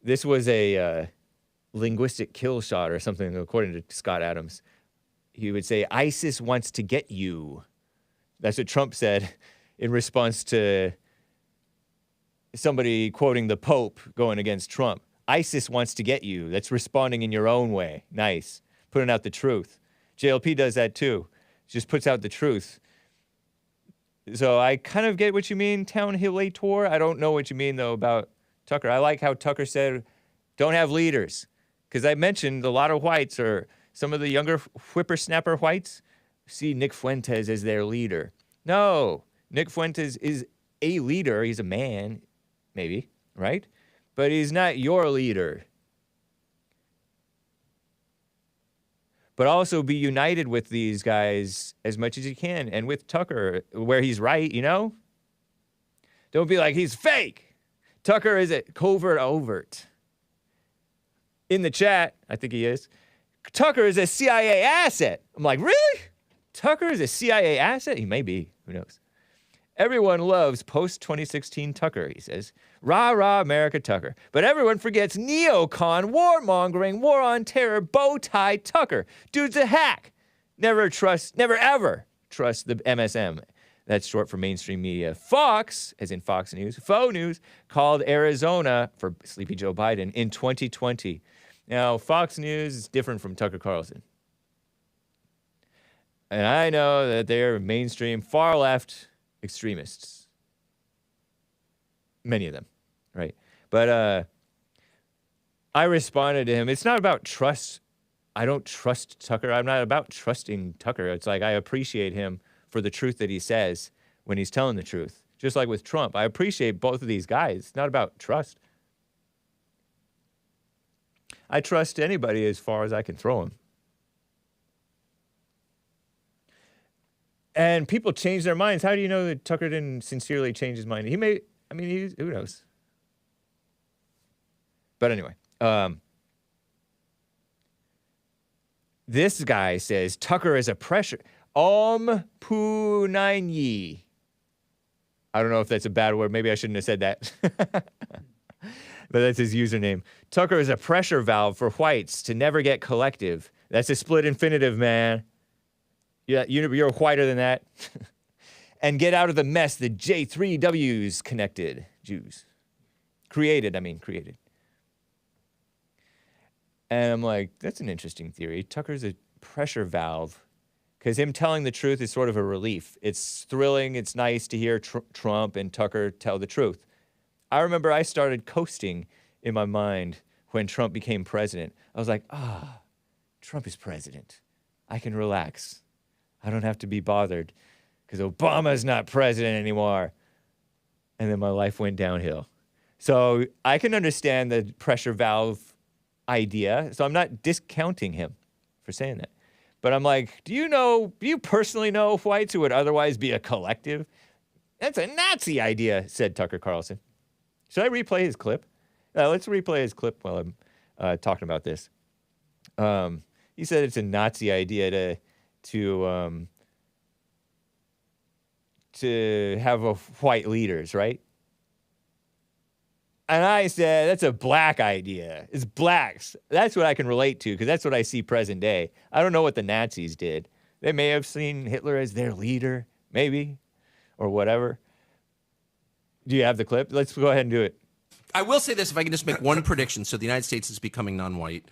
this was a linguistic kill shot or something, according to Scott Adams. He would say, ISIS wants to get you. That's what Trump said in response to somebody quoting the Pope going against Trump. ISIS wants to get you. That's responding in your own way. Nice. Putting out the truth. JLP does that too. Just puts out the truth. So I kind of get what you mean, Townhillator. I don't know what you mean, though, about Tucker. I like how Tucker said, don't have leaders. Because I mentioned a lot of whites, or some of the younger whippersnapper whites, see Nick Fuentes as their leader. No, Nick Fuentes is a leader. He's a man, maybe, right? But he's not your leader. But also be united with these guys as much as you can. And with Tucker, where he's right, Don't be like, he's fake. Tucker is a covert overt. In the chat, I think he is. Tucker is a CIA asset. I'm like, really? Tucker is a CIA asset? He may be. Who knows? Everyone loves post-2016 Tucker, he says. Rah, rah, America Tucker. But everyone forgets neocon, warmongering, war on terror, bow tie Tucker. Dude's a hack. Never ever trust the MSM. That's short for mainstream media. Fox, as in Fox News, Faux News, called Arizona for Sleepy Joe Biden in 2020. Now, Fox News is different from Tucker Carlson. And I know that they're mainstream, far-left extremists. Many of them, right? But I responded to him. It's not about trust. I don't trust Tucker. I'm not about trusting Tucker. It's like I appreciate him for the truth that he says when he's telling the truth. Just like with Trump. I appreciate both of these guys. It's not about trust. I trust anybody as far as I can throw him. And people change their minds. How do you know that Tucker didn't sincerely change his mind? He may, who knows? But anyway, this guy says Tucker is a pressure. Punanyi. I don't know if that's a bad word. Maybe I shouldn't have said that. But that's his username. Tucker is a pressure valve for whites to never get collective. That's a split infinitive, man. Yeah, you're whiter than that. And get out of the mess the J3Ws connected. Jews. Created. And I'm like, that's an interesting theory. Tucker's a pressure valve. Because him telling the truth is sort of a relief. It's thrilling. It's nice to hear Trump and Tucker tell the truth. I remember I started coasting in my mind when Trump became president. I was like, Trump is president. I can relax. I don't have to be bothered because Obama's not president anymore. And then my life went downhill. So I can understand the pressure valve idea. So I'm not discounting him for saying that. But I'm like, do you personally know whites who would otherwise be a collective? That's a Nazi idea, said Tucker Carlson. Should I replay his clip? Let's replay his clip while I'm talking about this. He said it's a Nazi idea to have white leaders, right? And I said, that's a black idea. It's blacks. That's what I can relate to, because that's what I see present day. I don't know what the Nazis did. They may have seen Hitler as their leader, maybe, or whatever. Do you have the clip? Let's go ahead and do it. I will say this, if I can just make one prediction. So the United States is becoming non-white.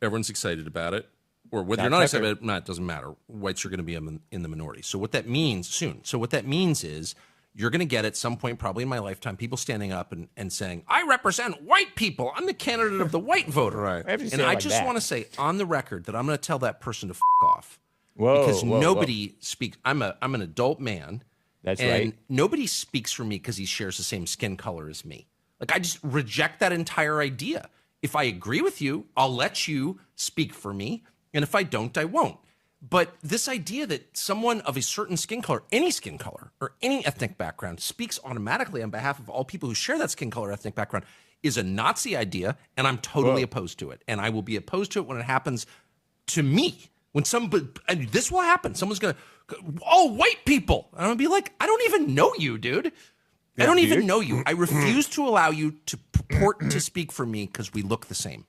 Everyone's excited about it. Or whether they're not excited about it, it doesn't matter. Whites are going to be in the minority. So what that means soon. So what that means is you're going to get at some point, probably in my lifetime, people standing up and saying, I represent white people. I'm the candidate of the white voter. Right. And I just want to say on the record that I'm going to tell that person to f*** off. Whoa, because nobody speaks. I'm an adult man. That's and right. Nobody speaks for me because he shares the same skin color as me. Like, I just reject that entire idea. If I agree with you, I'll let you speak for me. And if I don't, I won't. But this idea that someone of a certain skin color, or any ethnic background speaks automatically on behalf of all people who share that skin color, ethnic background is a Nazi idea. And I'm totally opposed to it. And I will be opposed to it when it happens to me. When and this will happen. Someone's going to, oh, white people. And I'm going to be like, I don't even know you, dude. I don't even know you. I refuse to allow you to purport to speak for me because we look the same.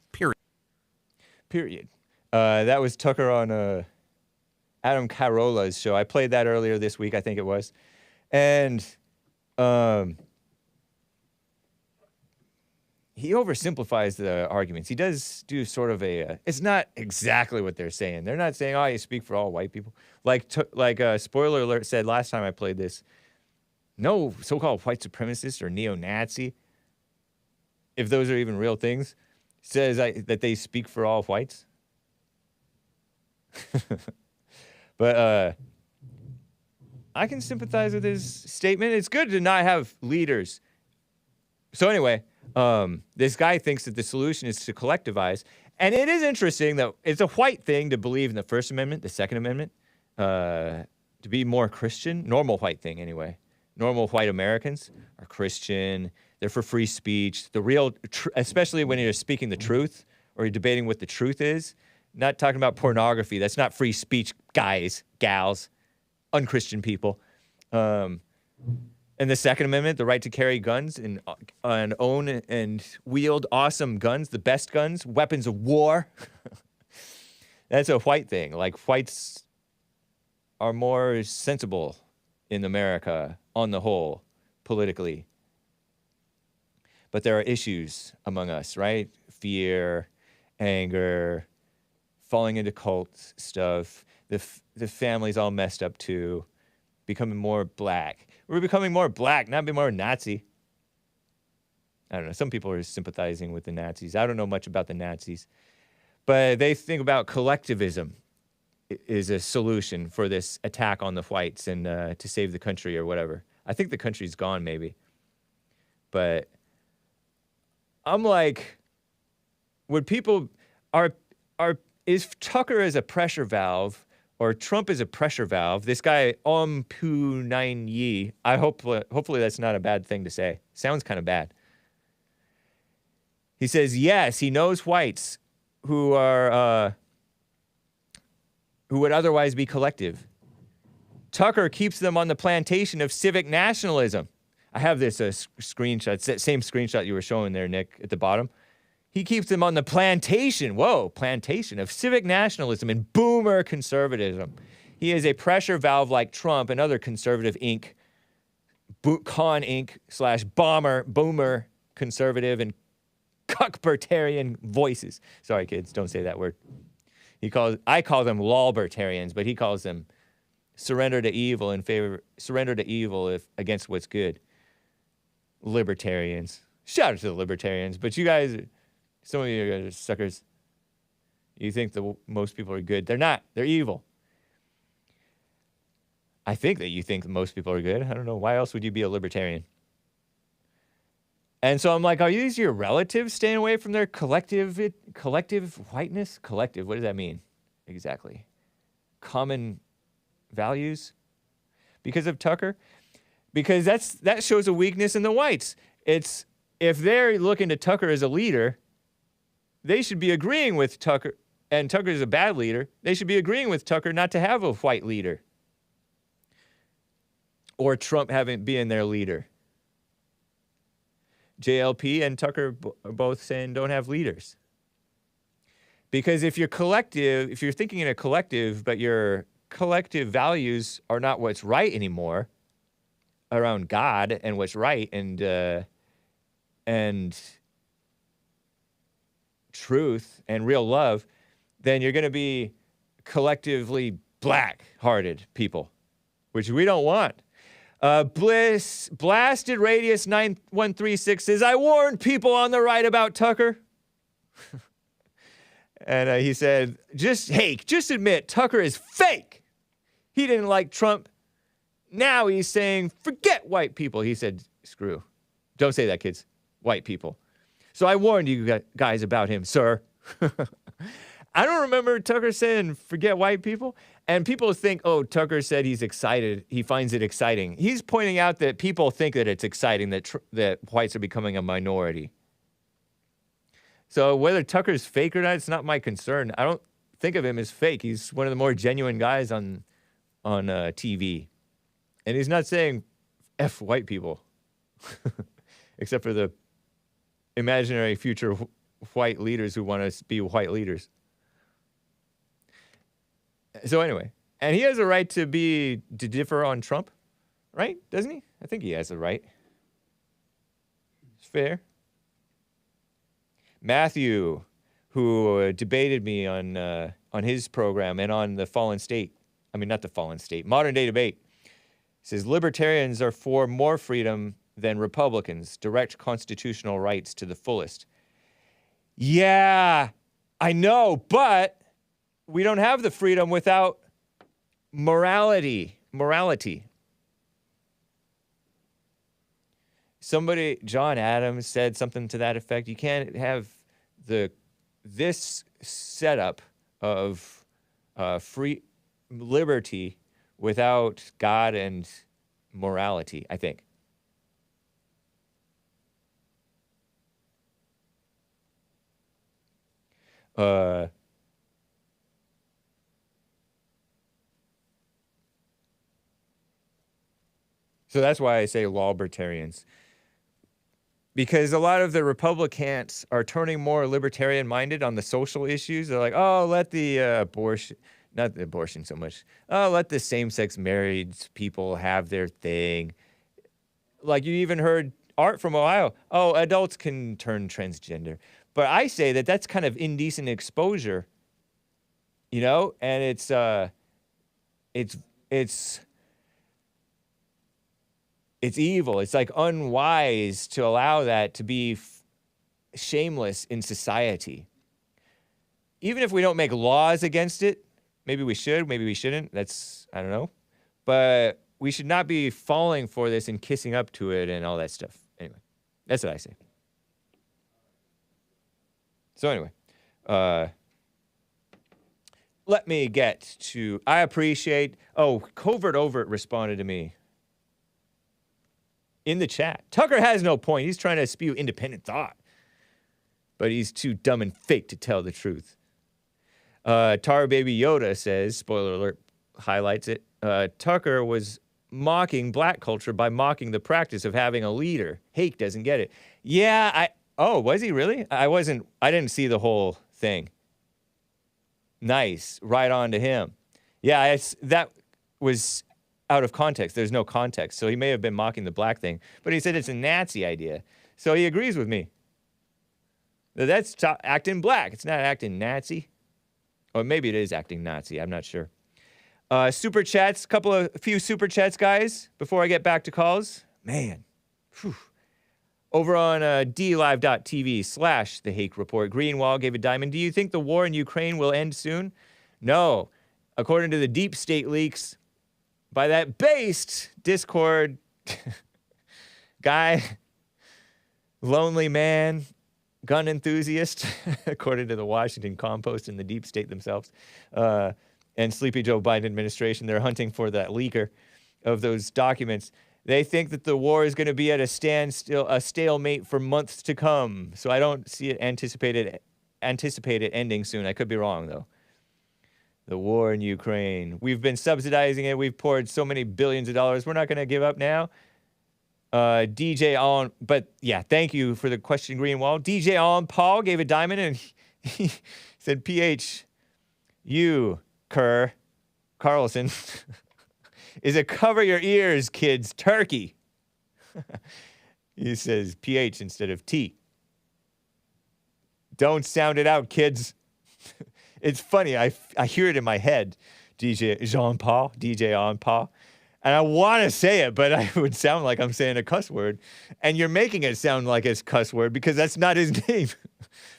Period. That was Tucker on Adam Carolla's show. I played that earlier this week, I think it was. And he oversimplifies the arguments. He does do sort of it's not exactly what they're saying. They're not saying, oh, you speak for all white people. Like spoiler alert said last time I played this, no so-called white supremacist or neo-Nazi, if those are even real things, says that they speak for all whites. But I can sympathize with his statement. It's good to not have leaders. So anyway, this guy thinks that the solution is to collectivize. And it is interesting that it's a white thing to believe in the First Amendment, the Second Amendment, to be more Christian. Normal white thing, anyway. Normal white Americans are Christian. They're for free speech. The real, especially when you're speaking the truth or you're debating what the truth is. Not talking about pornography. That's not free speech, guys, gals, unchristian people. And the Second Amendment, the right to carry guns and own and wield awesome guns, the best guns, weapons of war. That's a white thing. Like, whites are more sensible in America on the whole, politically. But there are issues among us, right? Fear, anger, falling into cult stuff. The family's all messed up too. Becoming more black. We're becoming more black, not be more Nazi. I don't know. Some people are sympathizing with the Nazis. I don't know much about the Nazis. But they think about collectivism is a solution for this attack on the whites and to save the country or whatever. I think the country's gone, maybe. But I'm like, would people is Tucker as a pressure valve or Trump is a pressure valve? This guy Yi, hopefully that's not a bad thing to say. Sounds kind of bad. He says yes, he knows whites who are who would otherwise be collective. Tucker keeps them on the plantation of civic nationalism. I have this screenshot, same screenshot you were showing there, Nick, at the bottom. He keeps them on the plantation, plantation of civic nationalism and boomer conservatism. He is a pressure valve like Trump and other conservative con Inc. / boomer conservative and cuckbertarian voices. Sorry, kids, don't say that word. I call them lawbertarians, but he calls them surrender to evil against what's good. Libertarians. Shout out to the libertarians, but you guys, some of you guys are suckers. You think most people are good. They're not. They're evil. I think that you think most people are good. I don't know. Why else would you be a libertarian? And so I'm like, are these your relatives staying away from their collective whiteness? Collective, what does that mean exactly? Common values? Because of Tucker? Because that shows a weakness in the whites. It's if they're looking to Tucker as a leader, they should be agreeing with Tucker, and Tucker is a bad leader, they should be agreeing with Tucker not to have a white leader. Or Trump being their leader. JLP and Tucker are both saying don't have leaders. Because if you're thinking in a collective, but your collective values are not what's right anymore around God and what's right and truth and real love, then you're going to be collectively black-hearted people, which we don't want. Blasted Radius 9136 says, I warned people on the right about Tucker. And he said, just admit Tucker is fake. He didn't like Trump. Now he's saying, forget white people. He said, screw. Don't say that, kids. White people. So I warned you guys about him, sir. I don't remember Tucker saying, forget white people. And people think, oh, Tucker said he's excited. He finds it exciting. He's pointing out that people think that it's exciting that whites are becoming a minority. So whether Tucker's fake or not, it's not my concern. I don't think of him as fake. He's one of the more genuine guys on TV. And he's not saying F white people, except for the imaginary future white leaders who want to be white leaders. So anyway, and he has a right to differ on Trump, right? Doesn't he? I think he has a right. It's fair. Matthew, who debated me on his program and on the Fallen State, not the Fallen State, Modern Day Debate, says libertarians are for more freedom than Republicans, direct constitutional rights to the fullest. Yeah, I know, but we don't have the freedom without morality. Somebody, John Adams, said something to that effect. You can't have this setup of free liberty without God and morality, I think. So that's why I say lawbertarians. Because a lot of the Republicans are turning more libertarian-minded on the social issues. They're like, oh, let the abortion, not the abortion so much. Oh, let the same-sex married people have their thing. Like you even heard Art from Ohio. Oh, adults can turn transgender. But I say that that's kind of indecent exposure, and it's evil. It's like unwise to allow that to be shameless in society. Even if we don't make laws against it, maybe we should, maybe we shouldn't. I don't know. But we should not be falling for this and kissing up to it and all that stuff. Anyway, that's what I say. So anyway, let me get to, I appreciate, Covert Overt responded to me in the chat. Tucker has no point. He's trying to spew independent thought. But he's too dumb and fake to tell the truth. Tar Baby Yoda says, spoiler alert, highlights it, Tucker was mocking black culture by mocking the practice of having a leader. Hake doesn't get it. Yeah, was he really? I didn't see the whole thing. Nice. Right on to him. Yeah, that was out of context. There's no context. So he may have been mocking the black thing, but he said it's a Nazi idea. So he agrees with me. That's acting black. It's not acting Nazi. Or maybe it is acting Nazi. I'm not sure. Super chats, a few super chats, guys, before I get back to calls. Man. Whew. Over on DLive.tv/The Hake Report, Greenwall gave a diamond. Do you think the war in Ukraine will end soon? No. According to the deep state leaks, by that based Discord guy, lonely man, gun enthusiast, according to the Washington Compost and the deep state themselves, and Sleepy Joe Biden administration, they're hunting for that leaker of those documents. They think that the war is going to be at a standstill, a stalemate for months to come. So I don't see it anticipated ending soon. I could be wrong, though. The war in Ukraine. We've been subsidizing it. We've poured so many billions of dollars. We're not going to give up now. DJ on, but yeah, thank you for the question, Greenwald. DJ on Paul gave a diamond and he said, PH, you, Carlson, is a cover your ears, kids, turkey. He says PH instead of T. Don't sound it out, kids. It's funny. I hear it in my head. DJ Jean-Paul, DJ on Paul. And I want to say it, but I would sound like I'm saying a cuss word. And you're making it sound like it's cuss word because that's not his name.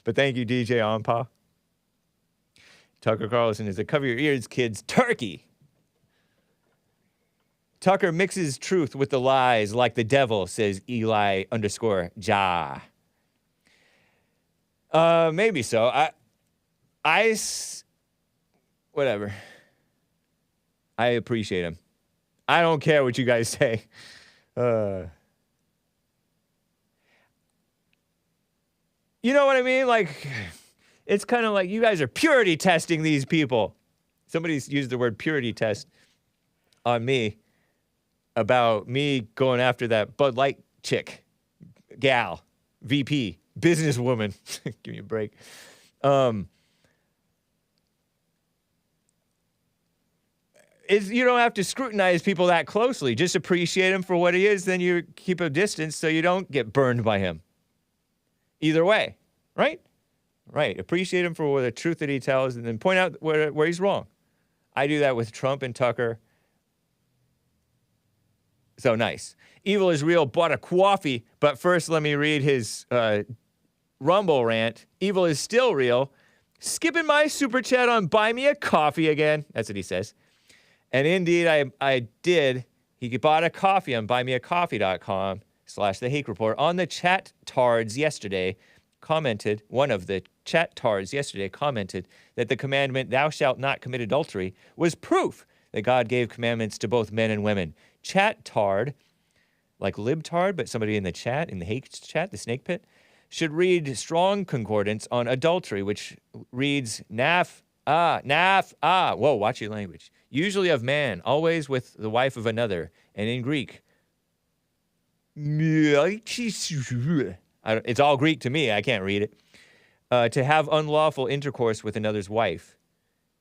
But thank you, DJ on Paul. Tucker Carlson is a cover your ears, kids, turkey. Tucker mixes truth with the lies like the devil, says Eli_Ja. Maybe so. Whatever. I appreciate him. I don't care what you guys say. You know what I mean? Like, it's kind of like you guys are purity testing these people. Somebody's used the word purity test on me about me going after that Bud Light chick, gal, VP, businesswoman. Give me a break. You don't have to scrutinize people that closely. Just appreciate him for what he is. Then you keep a distance so you don't get burned by him. Either way, right? Right. Appreciate him for the truth that he tells and then point out where he's wrong. I do that with Trump and Tucker. So nice. Evil is Real bought a coffee, but first let me read his Rumble rant. Evil is still real. Skipping my super chat on Buy Me a Coffee again. That's what he says. And indeed, I did. He bought a coffee on buymeacoffee.com/The Hake Report. On the chat tards yesterday, one of the chat tards yesterday commented that the commandment, thou shalt not commit adultery, was proof that God gave commandments to both men and women. Chat tard, like libtard, but somebody in the chat, in the Hake chat, the snake pit, should read strong concordance on adultery, which reads whoa, watch your language. Usually of man, always with the wife of another. And in Greek, it's all Greek to me, I can't read it. To have unlawful intercourse with another's wife.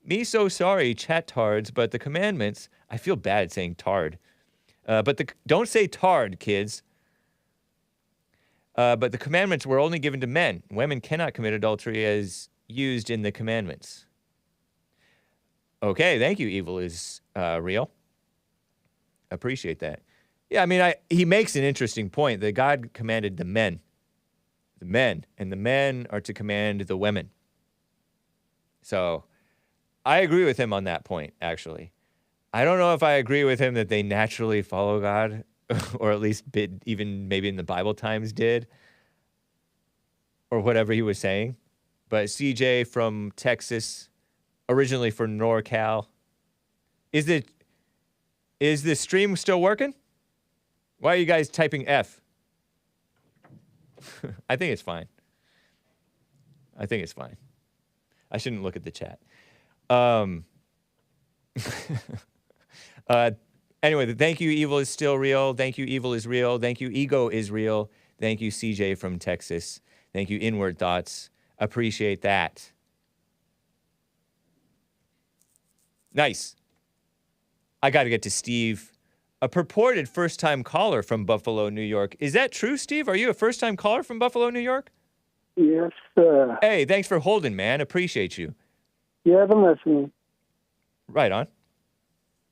Me so sorry, chat tards, but the commandments, I feel bad saying tard. Don't say tard, kids. But the commandments were only given to men. Women cannot commit adultery as used in the commandments. Okay, thank you, Evil is Real. Appreciate that. Yeah, I mean, he makes an interesting point that God commanded the men, and the men are to command the women. So I agree with him on that point, actually. I don't know if I agree with him that they naturally follow God, or at least even maybe in the Bible times did, or whatever he was saying. But CJ from Texas, originally from NorCal, is the stream still working? Why are you guys typing F? I think it's fine. I shouldn't look at the chat. Anyway, thank you, Evil is still real. Thank you, Evil is real. Thank you, Ego is real. Thank you, CJ from Texas. Thank you, Inward Thoughts. Appreciate that. Nice. I got to get to Steve, a purported first-time caller from Buffalo, New York. Is that true, Steve? Are you a first-time caller from Buffalo, New York? Yes, sir. Hey, thanks for holding, man. Appreciate you. Yeah, I've been listening. Right on.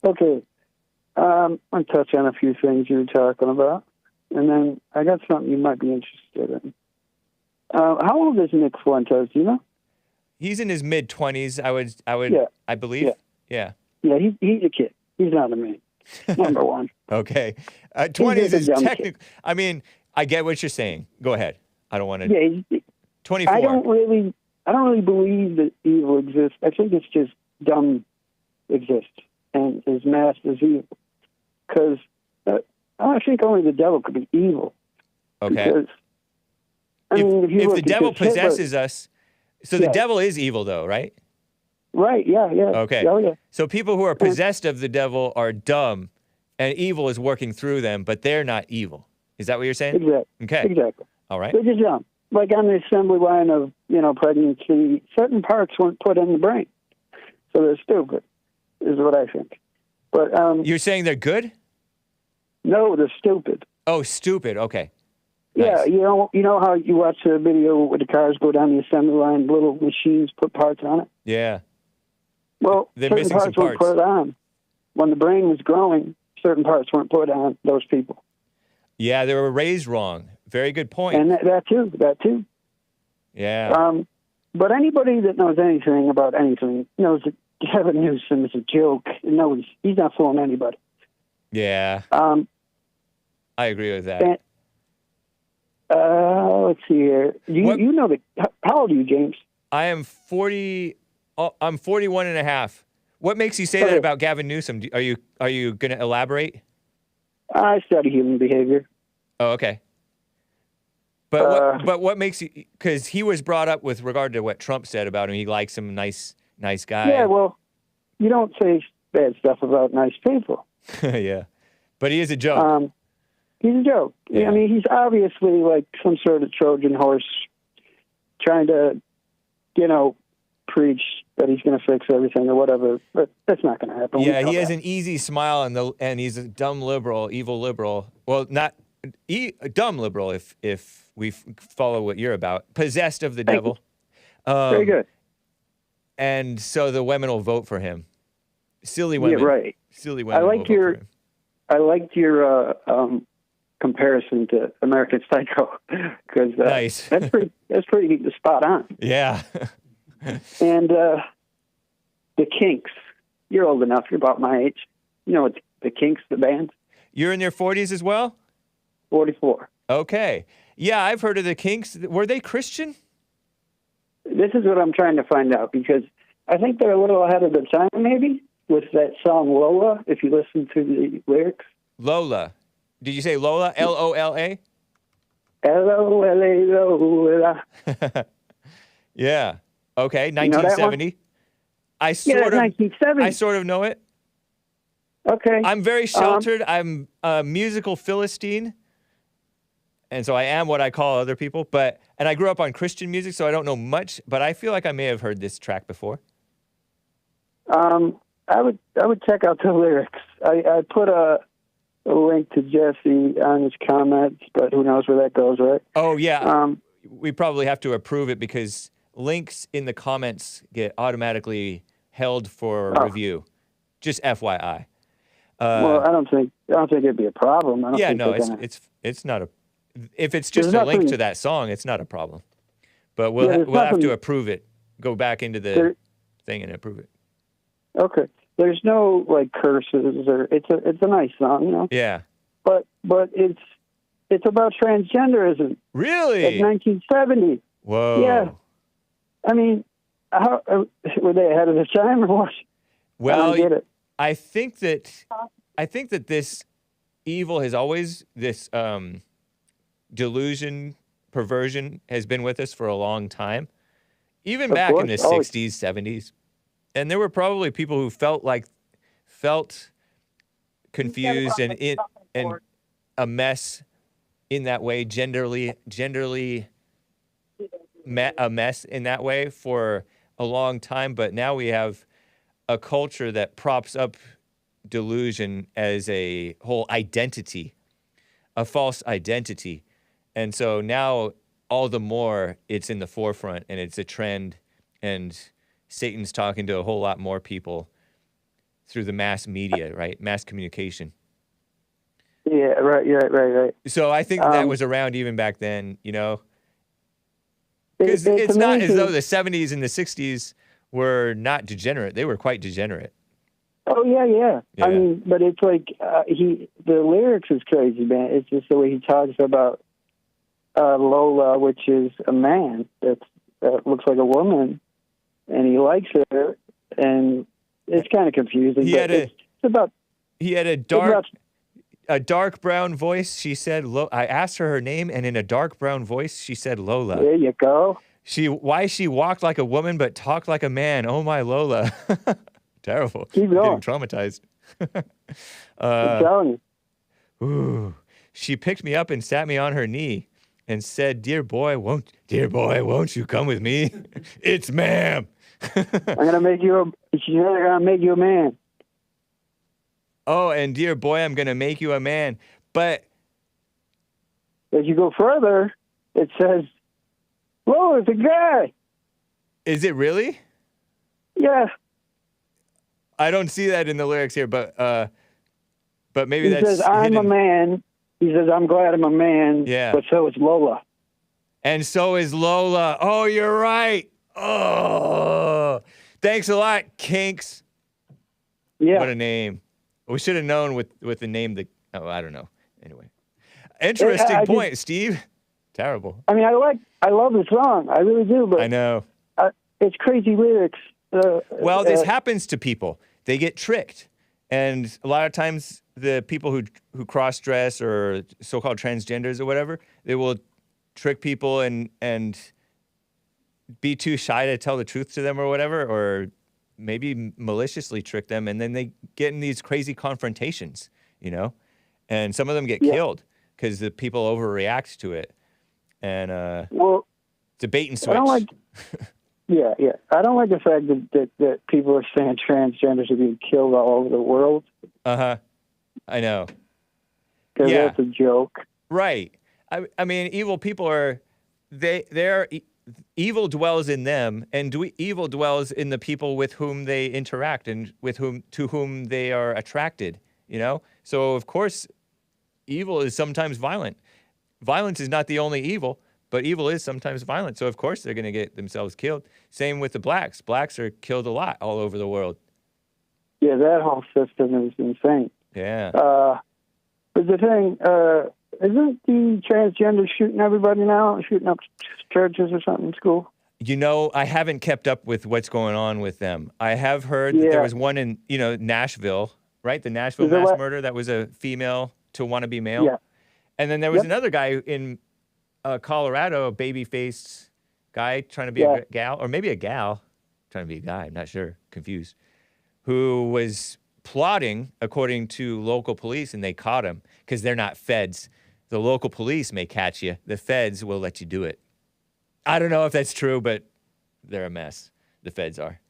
Okay. I'll touch on a few things you were talking about, and then I got something you might be interested in. How old is Nick Fuentes, do you know? He's in his mid-20s, I believe. Yeah. Yeah, he's a kid. He's not a man. Number one. Okay. 20s is technically, I mean, I get what you're saying. Go ahead. I don't want to. Yeah, 24. I don't really believe that evil exists. I think it's just dumb exists and is masked as evil. Because I think only the devil could be evil. Okay. Because, if the devil possesses us, so the devil is evil, though, right? Right. Yeah. Okay. Oh, yeah. So people who are possessed of the devil are dumb, and evil is working through them, but they're not evil. Is that what you're saying? Exactly. Okay. Exactly. All right. They're just young. Like on the assembly line of, pregnancy, certain parts weren't put in the brain. So they're stupid, is what I think. But you're saying they're good? No, they're stupid. Oh, stupid. Okay. Yeah, Nice. you know how you watch the video where the cars go down the assembly line, little machines put parts on it? Yeah. Well, They're certain missing some parts weren't parts. put on. When the brain was growing, certain parts weren't put on those people. Yeah, they were raised wrong. Very good point. And that too. Yeah. But anybody that knows anything about anything knows that Gavin Newsom is a joke. No, he's not fooling anybody. Yeah. I agree with that. And, let's see here. You know how old are you, James? I am 40. I'm 41 and a half. What makes you say that about Gavin Newsom? Are you going to elaborate? I study human behavior. Oh, okay. But what makes you? Because he was brought up with regard to what Trump said about him. He likes him, nice guy. Yeah, well, you don't say bad stuff about nice people. Yeah, but he is a joke. He's a joke. Yeah. I mean, he's obviously like some sort of Trojan horse trying to, preach that he's going to fix everything or whatever, but that's not going to happen. Yeah, he has an easy smile and he's a dumb liberal, evil liberal. Well, not dumb liberal if we follow what you're about. Possessed of the devil. Very good. And so the women will vote for him. Silly women. Yeah, right. Silly women. I liked your comparison to American Psycho because nice. that's pretty spot on. Yeah. And the Kinks. You're old enough. You're about my age. You know what the Kinks, the band? You're in your 40s as well? 44. Okay. Yeah, I've heard of the Kinks. Were they Christian? This is what I'm trying to find out because I think they're a little ahead of their time, maybe, with that song Lola, if you listen to the lyrics. Lola. Did you say Lola? Lola? Lola. Yeah. Okay, 1970. I sort of know it. Okay. I'm very sheltered. I'm a musical Philistine. And so I am what I call other people. And I grew up on Christian music, so I don't know much, but I feel like I may have heard this track before. I would check out the lyrics. I put a link to Jesse on his comments, but who knows where that goes, right? Oh, yeah. We probably have to approve it because links in the comments get automatically held for review. Just FYI. Well, I don't think it'd be a problem. It's not a. If it's just a link to that song, it's not a problem. But we'll have to approve it. Go back into the thing and approve it. Okay. There's no curses or it's a nice song, Yeah. But it's about transgenderism. Really? In 1970. Whoa. Yeah. I mean, how were they ahead of their time or what? Well, I don't get it. I think that this evil has always this delusion, perversion has been with us for a long time, even back in the 60s, 70s, and there were probably people who felt confused and a mess in that way, genderly a mess in that way for a long time. But now we have a culture that props up delusion as a whole identity, a false identity. And so now all the more it's in the forefront and it's a trend and Satan's talking to a whole lot more people through the mass media, right? Mass communication. Yeah, right. So I think that was around even back then, because it's not as though the 70s and the 60s were not degenerate. They were quite degenerate. Oh, yeah. I mean, but it's like the lyrics is crazy, man. It's just the way he talks about Lola, which is a man that looks like a woman, and he likes her, and it's kind of confusing. He had a dark brown voice. She said, I asked her name, and in a dark brown voice, she said Lola. There you go. Why she walked like a woman but talked like a man. Oh, my Lola. Terrible. Keep going. Getting traumatized. I'm telling you. Ooh. She picked me up and sat me on her knee and said, dear boy, won't you come with me? It's ma'am. I'm gonna make you a man. Oh, and dear boy, I'm gonna make you a man. But as you go further, it says, "Whoa, it's a guy." Is it really? Yeah. I don't see that in the lyrics here, but maybe he that's says, "I'm hidden. a man." He says, "I'm glad I'm a man." Yeah. But so is Lola. And so is Lola. Oh, you're right. Oh, thanks a lot, Kinks. Yeah. What a name. We should have known with the name that. Oh, I don't know. Anyway, interesting point, Steve. Terrible. I mean, I love the song. I really do. But I know. It's crazy lyrics. Well, this happens to people. They get tricked. And a lot of times the people who cross-dress or so-called transgenders or whatever, they will trick people and be too shy to tell the truth to them or whatever, or maybe maliciously trick them, and then they get in these crazy confrontations, you know? And some of them get killed because the people overreact to it. And it's a bait and switch. I don't like... Yeah. I don't like the fact that people are saying transgenders are being killed all over the world. Uh-huh. I know. Because that's a joke. Right. I mean, evil people are, evil dwells in them, and evil dwells in the people with whom they interact and to whom they are attracted, you know? So, of course, evil is sometimes violent. Violence is not the only evil, but evil is sometimes violent. So, of course, they're going to get themselves killed. Same with the blacks. Blacks are killed a lot all over the world. Yeah, that whole system is insane. Yeah. But the thing, isn't the transgender shooting everybody now? Shooting up churches or something in school? You know, I haven't kept up with what's going on with them. I have heard that there was one in, Nashville, right? The Nashville mass murder that was a female to want to be male. Yeah. And then there was another guy in Colorado, a baby-faced guy trying to be a gal, or maybe a gal trying to be a guy, I'm not sure, confused, who was plotting, according to local police, and they caught him because they're not feds. The local police may catch you. The feds will let you do it. I don't know if that's true, but they're a mess. The feds are.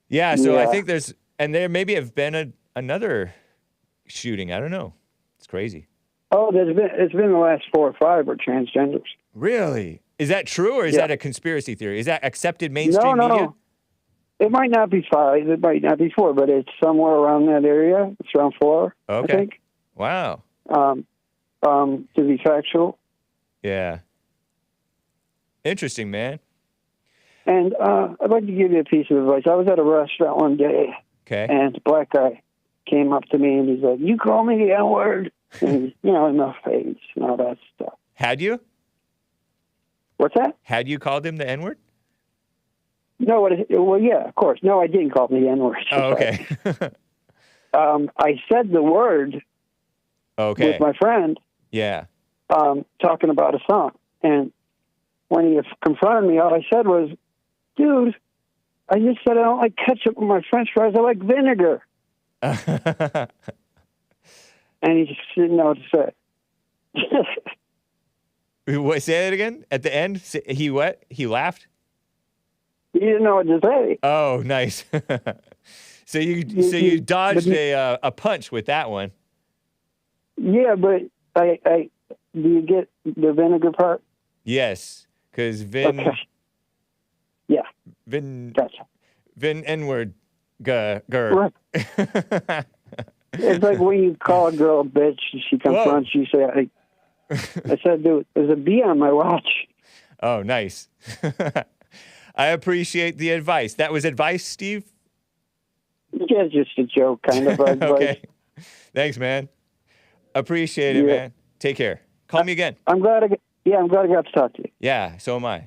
Yeah, so I think there maybe have been another shooting. I don't know. It's crazy. Oh, it's been the last 4 or 5 are transgenders. Really? Is that true, or is that a conspiracy theory? Is that accepted mainstream media? It might not be 5, it might not be 4, but it's somewhere around that area. It's around 4, okay. I think. Wow. To be factual. Yeah. Interesting, man. And I'd like to give you a piece of advice. I was at a restaurant one day, and a black guy came up to me, and he's like, "You call me the N-word?" And, in my face and all that stuff. Had you? What's that? Had you called him the N-word? No, well, yeah, of course. No, I didn't call him the N-word. Oh, okay. I said the word with my friend. Yeah. Talking about a song. And when he confronted me, all I said was, "Dude, I just said I don't like ketchup with my French fries. I like vinegar." And he just didn't know what to say. What, say it again? At the end? He what? He laughed? He didn't know what to say. Oh, nice. So you dodged a punch with that one. Yeah, but do you get the vinegar part? Yes, because Vin. Okay. Yeah. Vin. Gotcha. Vin N-word. Gur. Right. It's like when you call a girl a bitch and she confronts you, you say, I said, dude, there's a bee on my watch. Oh, nice. I appreciate the advice. That was advice, Steve? Yeah, just a joke kind of advice. Okay. Thanks, man. Appreciate it, man. Take care. Call me again. I'm glad I got to talk to you. Yeah, so am I.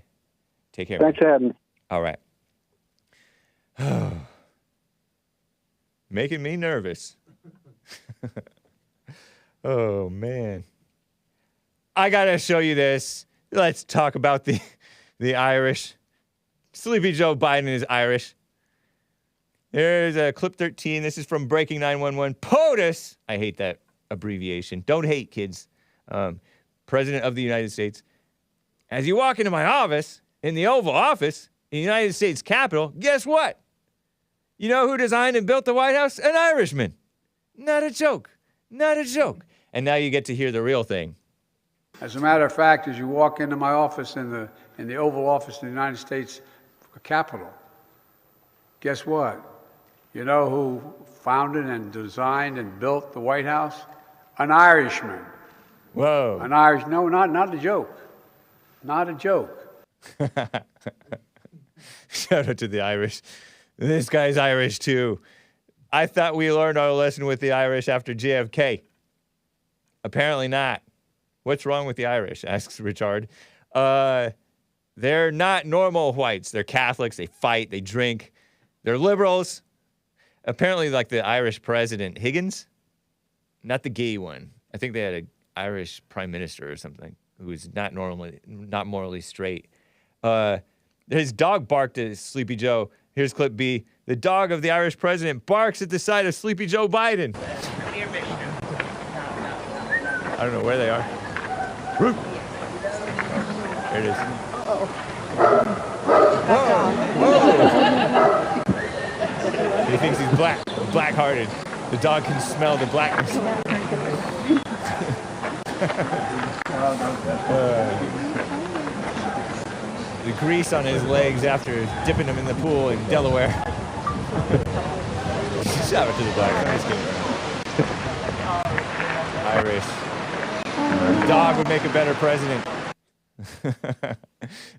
Take care. Thanks for having me. All right. Making me nervous. Oh, man. I got to show you this. Let's talk about the Irish. Sleepy Joe Biden is Irish. Here's clip 13. This is from Breaking 911. POTUS. I hate that abbreviation. Don't hate, kids. President of the United States. As you walk into my office, in the Oval Office, in the United States Capitol, guess what? You know who designed and built the White House? An Irishman. Not a joke. Not a joke. And now you get to hear the real thing. As a matter of fact, as you walk into my office in the Oval Office of the United States Capitol, guess what? You know who founded and designed and built the White House? An Irishman. Whoa. An Irish, no, not a joke. Not a joke. Shout out to the Irish. This guy's Irish too. I thought we learned our lesson with the Irish after JFK. Apparently not. What's wrong with the Irish? Asks Richard. They're not normal whites. They're Catholics. They fight. They drink. They're liberals. Apparently, like the Irish president, Higgins, not the gay one. I think they had an Irish prime minister or something who was not morally straight. His dog barked at Sleepy Joe. Here's clip B. The dog of the Irish president barks at the side of Sleepy Joe Biden. I don't know where they are. There it is. Whoa. He thinks he's black-hearted. The dog can smell the blackness. The grease on his legs after dipping him in the pool in Delaware. Shout out to the blacks. Irish. The dog would make a better president.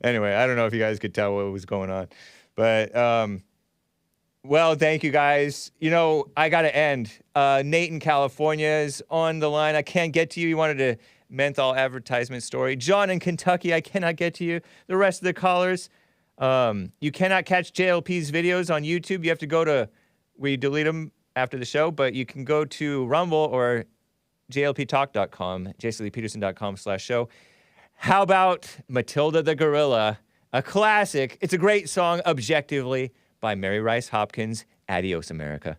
Anyway, I don't know if you guys could tell what was going on. But, well, thank you guys. You know, I got to end. Nate in California is on the line. I can't get to you. You wanted a menthol advertisement story. John in Kentucky, I cannot get to you. The rest of the callers, you cannot catch JLP's videos on YouTube. You have to go to, we delete them after the show, but you can go to Rumble or jlptalk.com, jcleepeterson.com/show. How about Matilda the Gorilla, a classic. It's a great song, objectively, by Mary Rice Hopkins. Adios, America.